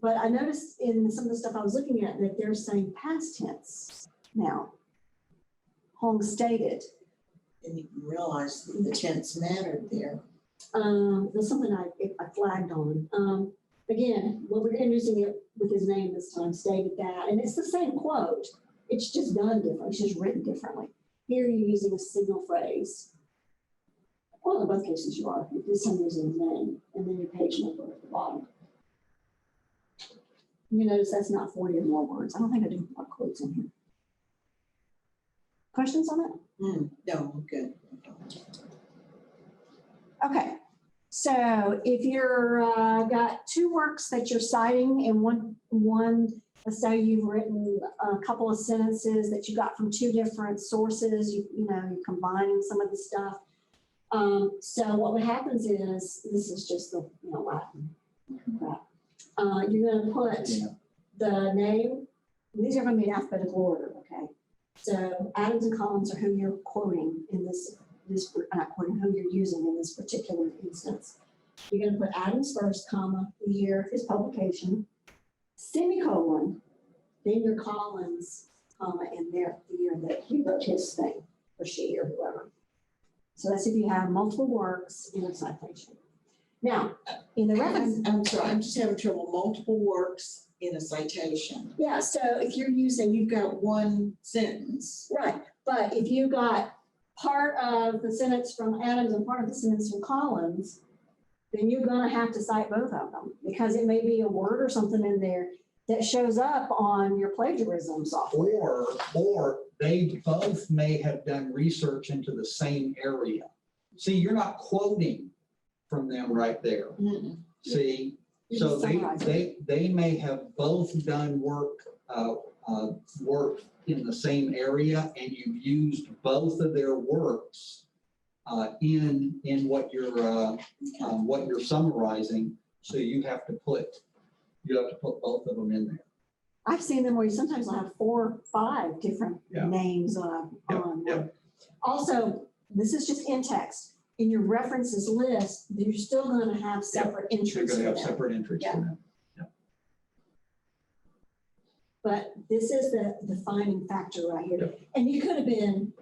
But I noticed in some of the stuff I was looking at that they're saying past tense now. Hong stated. didn't even realize that the tense mattered there. There's something I flagged on. Again, well, we're introducing it with his name this time, stated that, and it's the same quote. It's just done different. It's just written differently. Here you're using a signal phrase. Well, in both cases you are. This time using his name, and then your page number at the bottom. You notice that's not 40 or more words. I don't think I do more quotes on here. Questions on it? No, I'm good. Okay, So if you're, got two works that you're citing and let's say you've written a couple of sentences that you got from two different sources, you're combining some of the stuff. So what happens is, this is just the, Latin crap. You're gonna put Yeah. the name, these are gonna be in alphabetical order, okay? So Adams and Collins are who you're quoting in this, not quoting, who you're using in this particular instance. You're gonna put Adams first, comma, the year of his publication, semicolon, then your Collins, comma, in there, the year that he wrote his thing, or she, or whoever. So that's if you have multiple works in a citation. Now, in the reference, I'm sorry, I'm just having trouble, multiple works in a citation. yeah, so if you're So using, you've got one sentence. right, but if you got part of the sentence from Adams and part of the sentence from Collins, then you're gonna have to cite both of them, because it may be a word or something in there that shows up on your plagiarism software. Or they both may have done research into the same area. See, you're not quoting from them right there. See, You're so just summarizing. they may have both done work in the same area, and you've used both of their works in what you're summarizing. So you have to put both of them in there. I've seen them where you sometimes will have 4 or 5 different Yeah. names on. Yep. Also, this is just in text. In your references list, you're still gonna have separate You're entries gonna for have them. separate entries for them. But this is the defining factor right here. Yep. And you could have been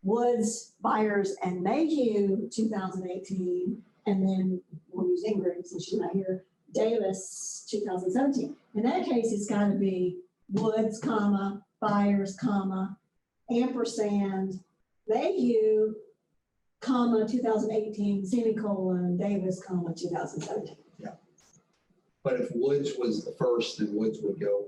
Woods, Byers, and Mayhew 2018, and then we'll use Ingrid since she's not here, Davis 2017. In that case, it's gotta be Woods, comma, Byers, comma, ampersand, Mayhew, comma, 2018, semicolon, Davis, comma, 2017, But if Woods was the first, then Woods would go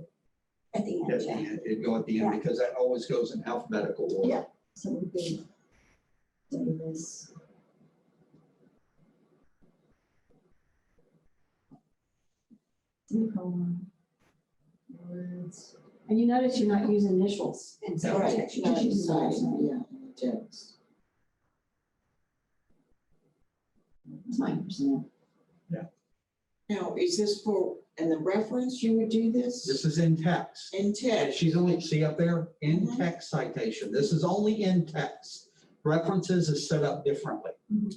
at the end, at the yeah. end. It'd go at the end, because that always goes in alphabetical order. Yeah. So it would be Davis. Semicolon, words. And you notice you're not using initials in some Right, text, you're just using the last name. Yeah, in the text. It's 9%. Now, is this for, in the reference, you would do this? This is in text. In And text? she's only, see up there, in Mm-hmm. text citation. This is only in text. References is set up differently.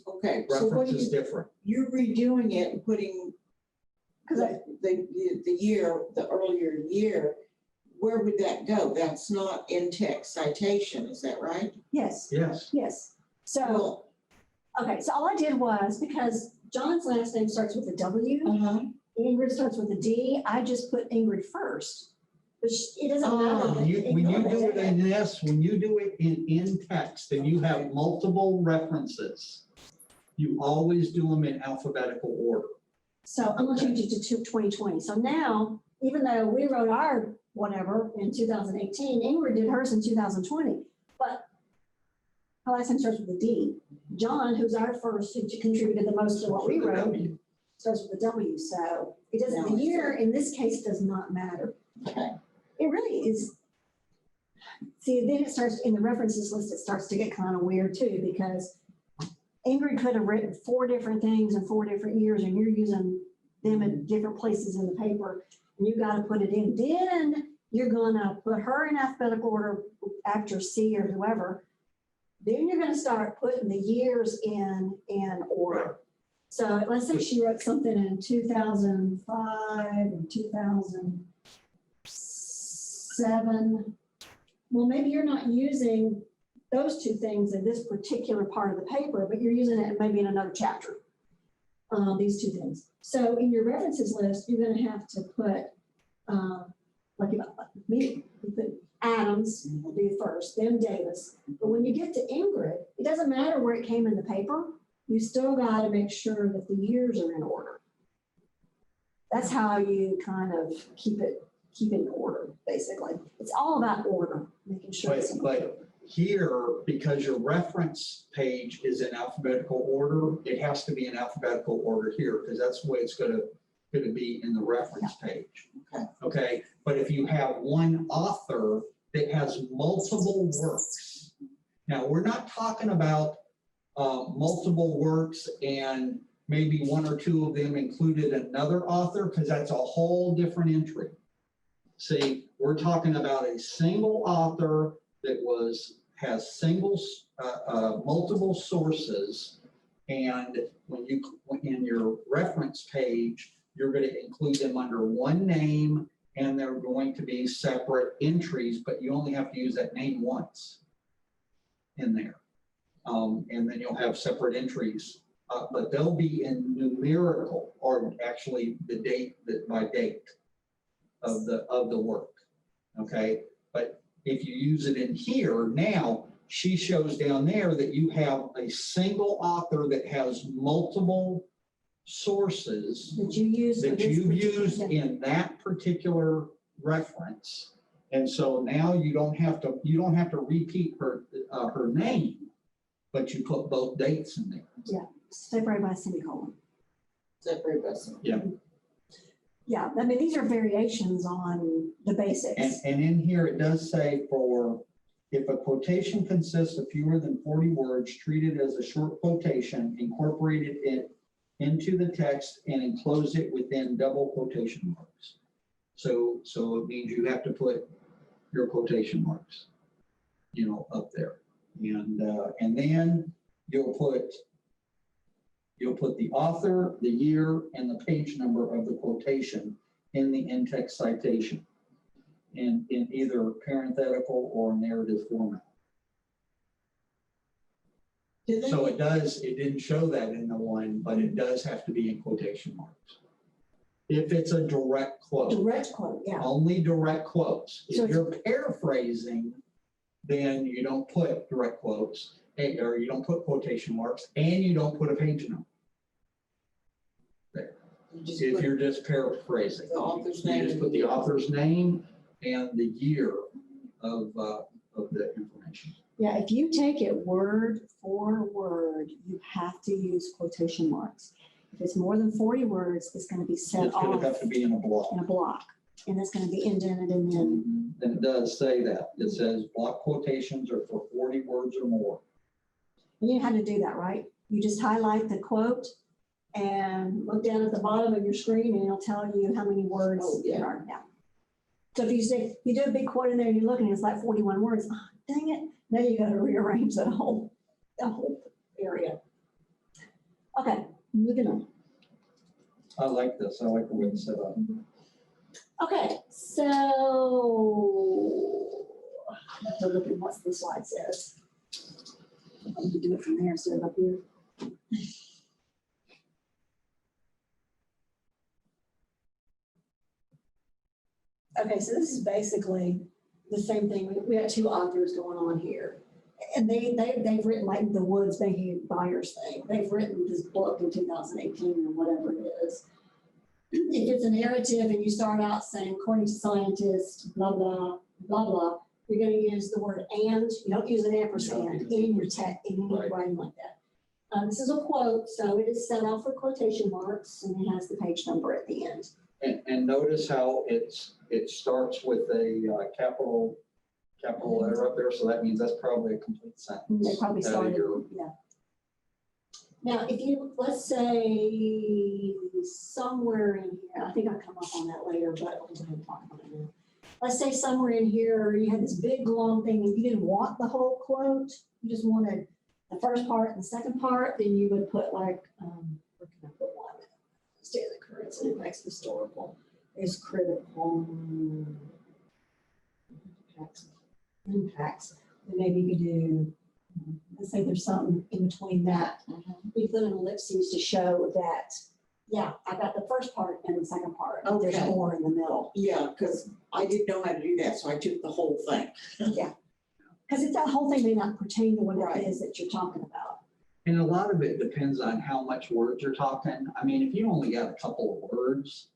Okay, so what Reference do is you, different. you're redoing it and putting Because the year, the earlier year, where would that go? That's not in text citation, is that right? yes, Yes. yes. So, Well, okay, so all I did was, because John's last name starts with a W, uh-huh. Ingrid starts with a D, I just put Ingrid first. But it doesn't matter. Oh, that When you Ingrid do is it in this, when you do it in text and you have multiple references, you always do them in alphabetical order. So I'm gonna change it to 2020. So now, even though we wrote our whatever in 2018, Ingrid did hers in 2020. But her last name starts with a D. John, who's our first, who contributed the most to what we For the wrote, W. starts with a W. So it doesn't, No, the I see. year in this case does not matter. Okay. It really is. See, then it starts, in the references list, it starts to get kind of weird too, because Ingrid could have written 4 different things in 4 different years, and you're using them in different places in the paper, and you gotta put it in. Then you're gonna put her in alphabetical order after C or whoever. Then you're gonna start putting the years in order. So let's say she wrote something in 2005 and 2007. Well, maybe you're not using those 2 things in this particular part of the paper, but you're using it maybe in another chapter. These 2 things. So in your references list, you're gonna have to put, like me, you put Adams will be first, then Davis. But when you get to Ingrid, it doesn't matter where it came in the paper, you still gotta make sure that the years are in order. That's how you kind of keep it in order, basically. It's all about order, making sure it's in order. here, because your reference page is in alphabetical order, it has to be in alphabetical order here, because that's the way it's gonna be in the reference page. Okay. Okay, but if you have one author that has multiple works, now, we're not talking about multiple works and maybe one or two of them included another author, because that's a whole different entry. See, we're talking about a single author that has multiple sources. And when in your reference page, you're going to include them under one name, and they're going to be separate entries, but you only have to use that name once in there. And then you'll have separate entries, but they'll be in numerical, or actually the date, by date of the work. Okay, but if you use it in here, now she shows down there that you have a single author that has multiple sources That you use. for that this you've used particular- in that particular reference. And so now you don't have to repeat her name, but you put both dates in there. Separated by a semicolon. Separate by Yeah, I mean, these are variations on the And, basics. and in here, it does say if a quotation consists of fewer than 40 words, treat it as a short quotation, incorporated it into the text and enclose it within double quotation marks. So it means you have to put your quotation marks, up there. And then you'll put the author, the year, and the page number of the quotation in the in-text citation in either parenthetical or narrative format. So it didn't show that in the one, but it does have to be in quotation marks. If it's a direct quote. Direct quote, yeah. Only direct quotes. So If you're paraphrasing, then you don't put direct quotes, or you don't put quotation marks, and you don't put a page number. If you're just paraphrasing. The author's You name. just put the author's name and the year of the information. Yeah, if you take it word for word, you have to use quotation marks. If it's more than 40 words, it's going to be set It's gonna off have to be in a block. in a block, and it's going to be indented and then, And it does say that. It says block quotations are for 40 words or more. and you know how to do that, right? You just highlight the quote and look down at the bottom of your screen and it'll tell you how many words Oh, yeah. there are. Yeah. So if you do a big quote in there and you look and it's like 41 words, oh, dang it. Now you got to rearrange that whole area. Okay, moving on. I like this. I like the way it's set up. Okay, so I have to look at what the slide says. I'm going to do it from there instead of up here. Okay, so this is basically the same thing. We got two authors going on here. And they've written like the Woods Making Buyers thing. They've written this book in 2018 or whatever it is. If it's a narrative and you start out saying, according to scientists, blah, blah, blah, blah, you're going to use the word and. You don't use an ampersand in your text, in your writing like that. This is a quote, so it is set off with quotation marks and it has the page number at the end. And notice how it starts with a capital letter up there, so that means that's probably a complete sentence. They probably started, yeah. Now, if you, let's say somewhere in here, I think I'll come up on that later, but we'll go ahead and talk about it now. Let's say somewhere in here, you had this big long thing and you didn't want the whole quote, you just wanted the first part and the second part, then you would put like, where can I put one? State of the currents and impacts historical is critical. Impacts. And maybe you could do, let's say there's something in between that. We put an ellipses to show that, yeah, I got the first part and the second part. There's Okay. more in the middle. Yeah, because I didn't know how to do that, so I took the whole thing. Because that whole thing may not pertain to what Right. it is that you're talking about. And a lot of it depends on how much words you're talking. I mean, if you only got a couple of words,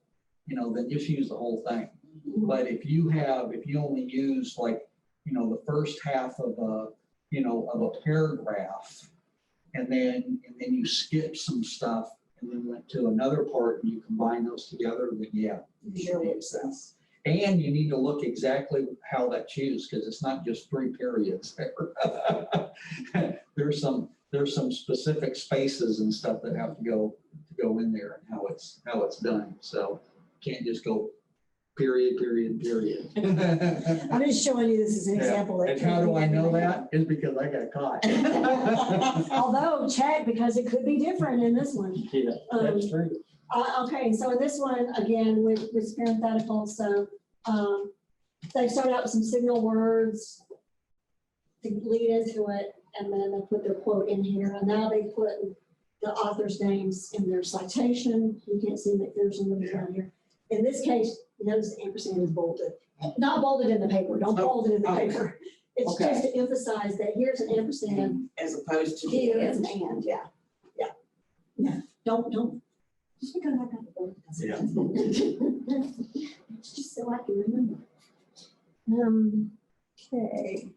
then just use the whole thing. But if you only use like, the first half of of a paragraph, and then you skip some stuff and then went to another part and you combine those together, then yeah. you should use that. And you need to look exactly how that's used, because it's not just 3 periods there. There's some specific spaces and stuff that have to go in there and how it's done. So can't just go period. I'm just showing you this as an Yeah. example. that And how do I know that? Is because I got caught. Although check, because it could be different in this one. Yeah, that's true. Okay, so in this one, again, with parenthetical, so, they start out with some signal words to lead into it, and then they put their quote in here, and now they put the author's names in their citation. You can't see McPherson living down here. In this case, notice the ampersand is bolded, not bolded in the paper, don't bold it in the paper. It's Okay. just to emphasize that here's an ampersand, As opposed to. here is an and, yeah. Don't, just because I got the bold. doesn't- Yeah. It's just so I can remember. Okay.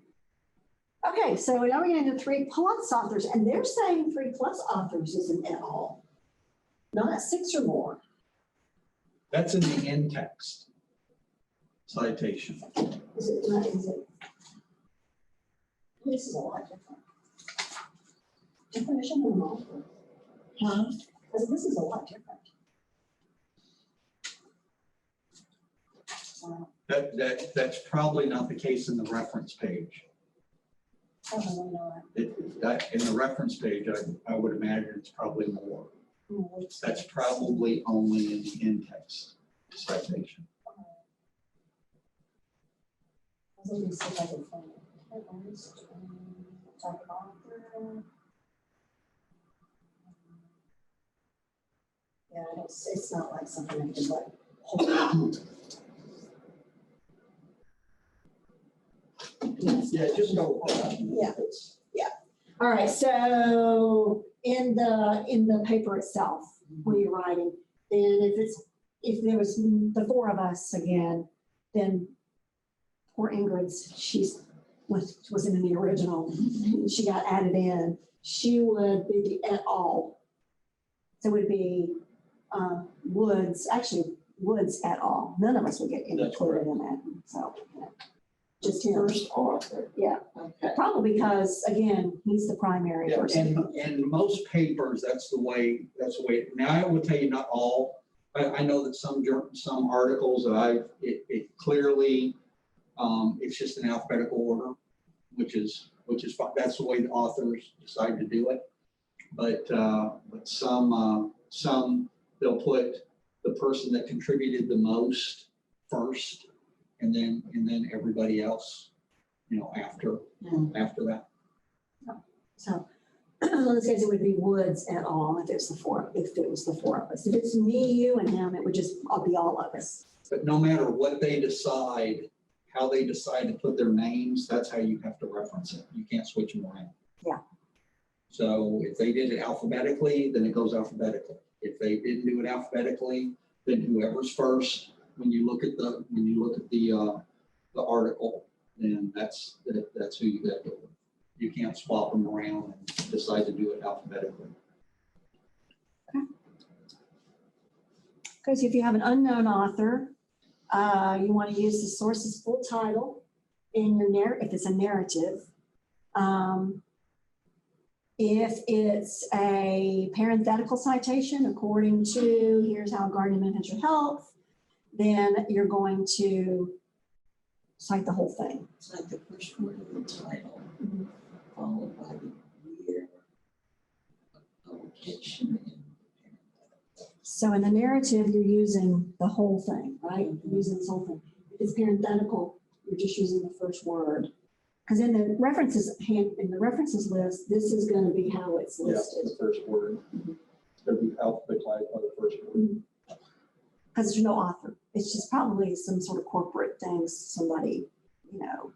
Okay, so now we're getting to 3+ authors, and they're saying 3+ authors isn't at all. Not 6 or more. That's in the in-text citation. Is it not, is it? This is a lot different. Definition of an author. Huh? Because this is a lot different. Wow. That's probably not the case in the reference page. Probably not. In the reference page, I would imagine it's probably more. That's probably only in the in-text citation. Let me see if I can find it. Type of author. Yeah, it's not like something I can like hold out. Yes. Yeah, just go. Yeah. All right, so in the paper itself, when you're writing, then if there was the 4 of us again, then poor Ingrid's, was in the original, she got added in, she would be the et al. So it would be Woods et al. None of us would get That's included in that, so. Just him. First author. Yeah, Okay. probably because, again, he's the primary Yeah, person. and most papers, that's the way. Now, I will tell you, not all. I know that some articles that it clearly, it's just an alphabetical order, which is fine. That's the way the authors decide to do it. But some they'll put the person that contributed the most first, and then everybody else, after that. So in this case, it would be Woods et al. If it was the 4 of us. If it's me, you, and him, it would just be all of us. But no matter what they decide, how they decide to put their names, that's how you have to reference it. You can't switch them around. Yeah. So if they did it alphabetically, then it goes alphabetically. If they didn't do it alphabetically, then whoever's first, when you look at the article, then that's who you got to go with. You can't swap them around and decide to do it alphabetically. Because if you have an unknown author, you want to use the source's full title in your if it's a narrative. If it's a parenthetical citation, according to here's how gardening benefits your health, then you're going to cite the whole thing. It's like the first word of the title, followed by the year of publication. So in the narrative, you're using the whole thing, right? You're using this whole thing. If it's parenthetical, you're just using the first word. Because in the references list, this is going to be how it's listed. The first word. It's going to be alphabetized by the first word. Because there's no author. It's just probably some sort of corporate things somebody, wrote.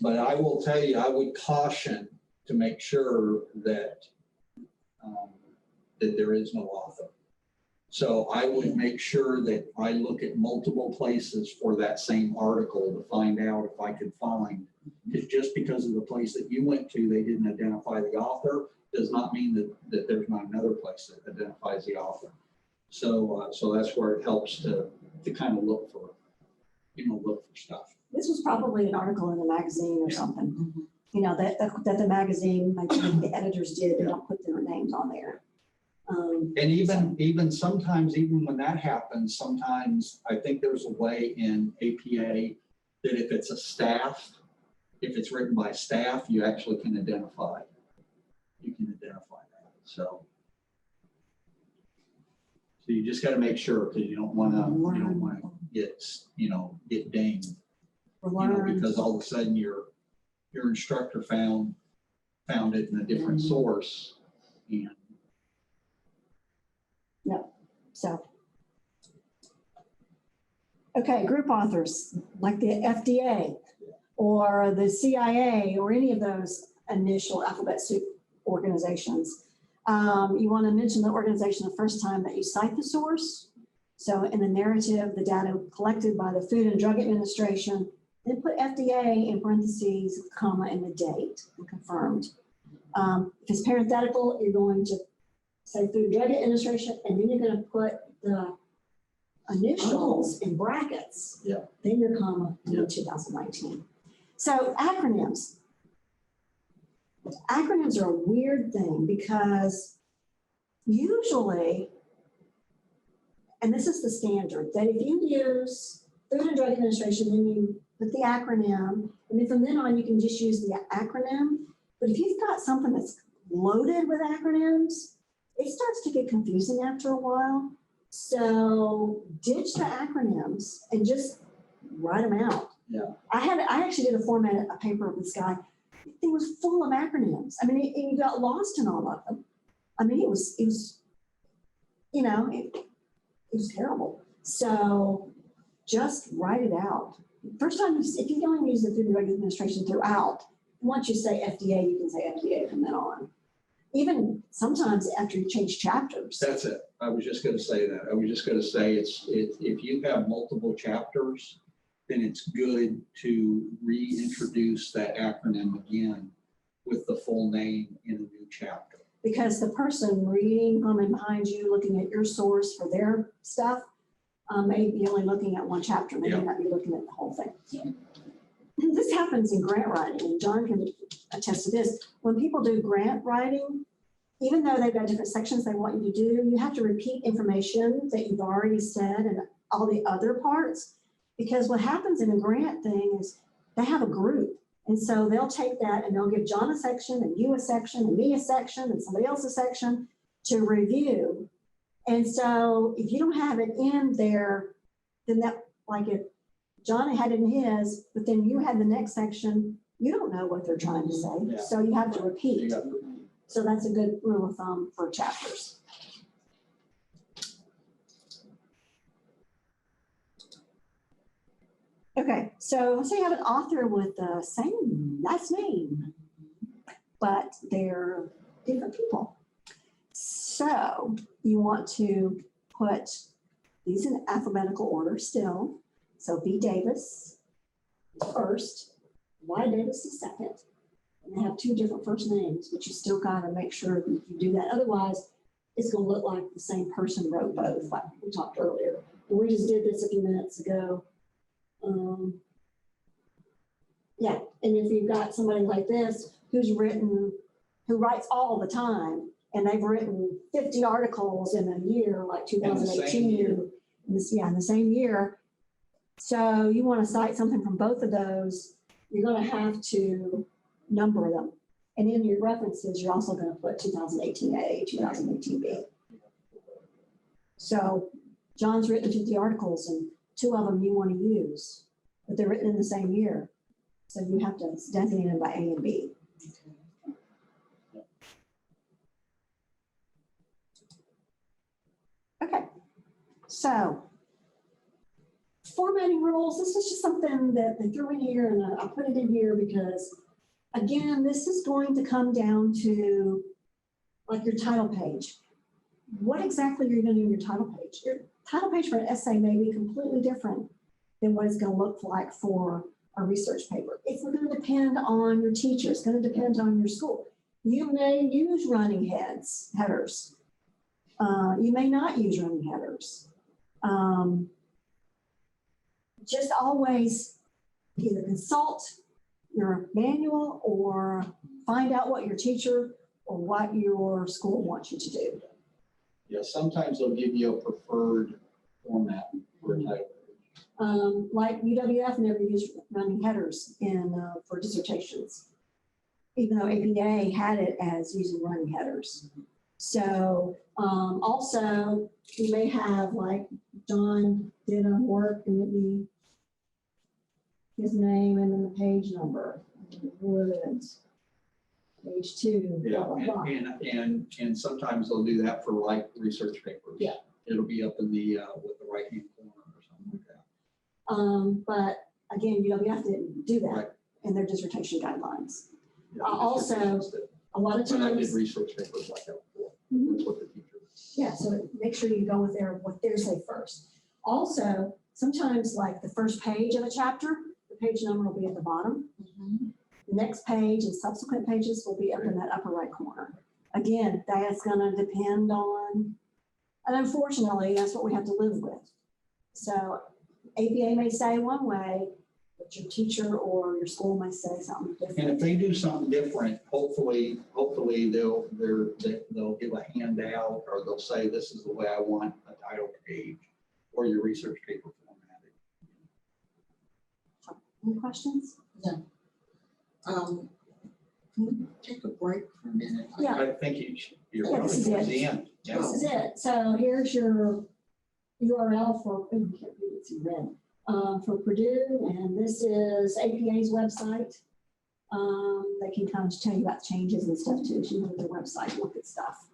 But I will tell you, I would caution to make sure that there is no author. So I would make sure that I look at multiple places for that same article to find out if I could find Because just because of the place that you went to, they didn't identify the author, does not mean that there's not another place that identifies the author. So, so that's where it helps to kind of look for stuff. This was probably an article in the magazine or something, you know, that the magazine, like the editors did, they don't put their names on there. And even sometimes, even when that happens, sometimes I think there's a way in APA that if it's a staff, if it's written by staff, you actually can identify. You can identify that. So you just got to make sure, because you don't want to get dinged, because all of a sudden your instructor found it in a different source, and So. Okay, group authors, like the FDA or the CIA or any of those initial alphabet soup organizations. You want to mention the organization the first time that you cite the source. So in the narrative, the data collected by the Food and Drug Administration, then put FDA in parentheses, comma, and the date, and confirmed. If it's parenthetical, you're going to say Food and Drug Administration, and then you're going to put the initials in brackets. Yeah. Then your comma, and Yeah. then 2019. So acronyms. Acronyms are a weird thing because usually, and this is the standard, that if you use Food and Drug Administration, then you put the acronym, and then from then on, you can just use the acronym. But if you've got something that's loaded with acronyms, it starts to get confusing after a while. So ditch the acronyms and just write them out. Yeah. I actually did a paper of this guy. It was full of acronyms. I mean, he got lost in all of them. I mean, it was terrible. So just write it out. First time, if you don't use the Food and Drug Administration throughout, once you say FDA, you can say FDA from then on. Even sometimes after you change chapters. that's it. I was just going to say that. I was just going to say if you have multiple chapters, then it's good to reintroduce that acronym again with the full name in a new chapter. Because the person reading coming behind you, looking at your source for their stuff, may be only looking at one chapter, may Yeah. not be looking at the whole thing. This happens in grant writing, and John can attest to this. When people do grant writing, even though they've got different sections they want you to do, you have to repeat information that you've already said and all the other parts. Because what happens in a grant thing is they have a group. And so they'll take that and they'll give John a section and you a section and me a section and somebody else a section to review. And so if you don't have it in there, then that, like if John had it in his, but then you had the next section, you don't know what they're trying to say. Yeah. So you have to You repeat. got the- So that's a good rule of thumb for chapters. Okay, so let's say you have an author with the same last name, but they're different people. So you want to put these in alphabetical order still. So B. Davis is first, Y. Davis is second. And they have two different first names, but you still gotta make sure that you do that. Otherwise, it's gonna look like the same person wrote both, like we talked earlier. And we just did this a few minutes ago. Yeah, and if you've got somebody like this who writes all the time, and they've written 50 articles in a year, like In the same 2018. year. In the same year. So you wanna cite something from both of those, you're gonna have to number them. And in your references, you're also going to put 2018A, 2018B. So John's written 50 articles and 2 of them you want to use, but they're written in the same year. So you have to designate them by A and B. Okay, so formatting rules, this is just something that they threw in here and I put it in here because again, this is going to come down to like your title page. What exactly are you going to do in your title page? Your title page for an essay may be completely different than what it's going to look like for a research paper. It's going to depend on your teacher. It's going to depend on your school. You may use running headers. You may not use running headers. Just always either consult your manual or find out what your teacher or what your school wants you to do. Yeah, sometimes they'll give you a preferred format for a title page. Like UWF never used running headers for dissertations, even though APA had it as using running headers. So also you may have, like John did on work, and it'd be his name and then the page number. Woods, page 2, blah, Yeah, blah, blah. and sometimes they'll do that for like research papers. Yeah. It'll be up in the, with the right-hand corner or something like that. But again, UWF didn't do Right. that in their dissertation guidelines. Yeah, Also, dissertations did. A lot of When I did times, research papers like that before, Mhm. that's what the teacher. yeah, so make sure you go with what they say first. Also, sometimes like the first page of a chapter, the page number will be at the bottom. The next page and subsequent pages will be up in that upper right corner. Again, that's gonna depend on, and unfortunately, that's what we have to live with. So APA may say one way, but your teacher or your school may say something And if different. they do something different, hopefully they'll give a handout or they'll say, this is the way I want a title page or your research paper formatted. Any questions? Can we take a break for a minute? Yeah. I think you're Yeah, probably this is towards it. the end. Yeah. This is it. So here's your URL for, oh, you can't read it, it's in red, for Purdue, and this is APA's website. They can kind of tell you about changes and stuff too. So you go to their website, look at stuff.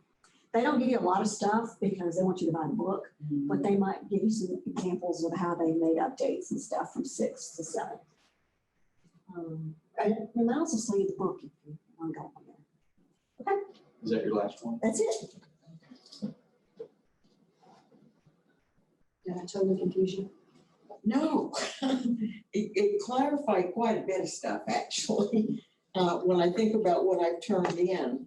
They don't give you a lot of stuff because they want you to buy the book, but they might give you some examples of how they made updates and stuff from 6 to 7. And they might also sell you the book if you want to go on there. Okay, Is that your last one? that's it. Did I totally confuse you? No, it clarified quite a bit of stuff, actually. When I think about what I've turned in,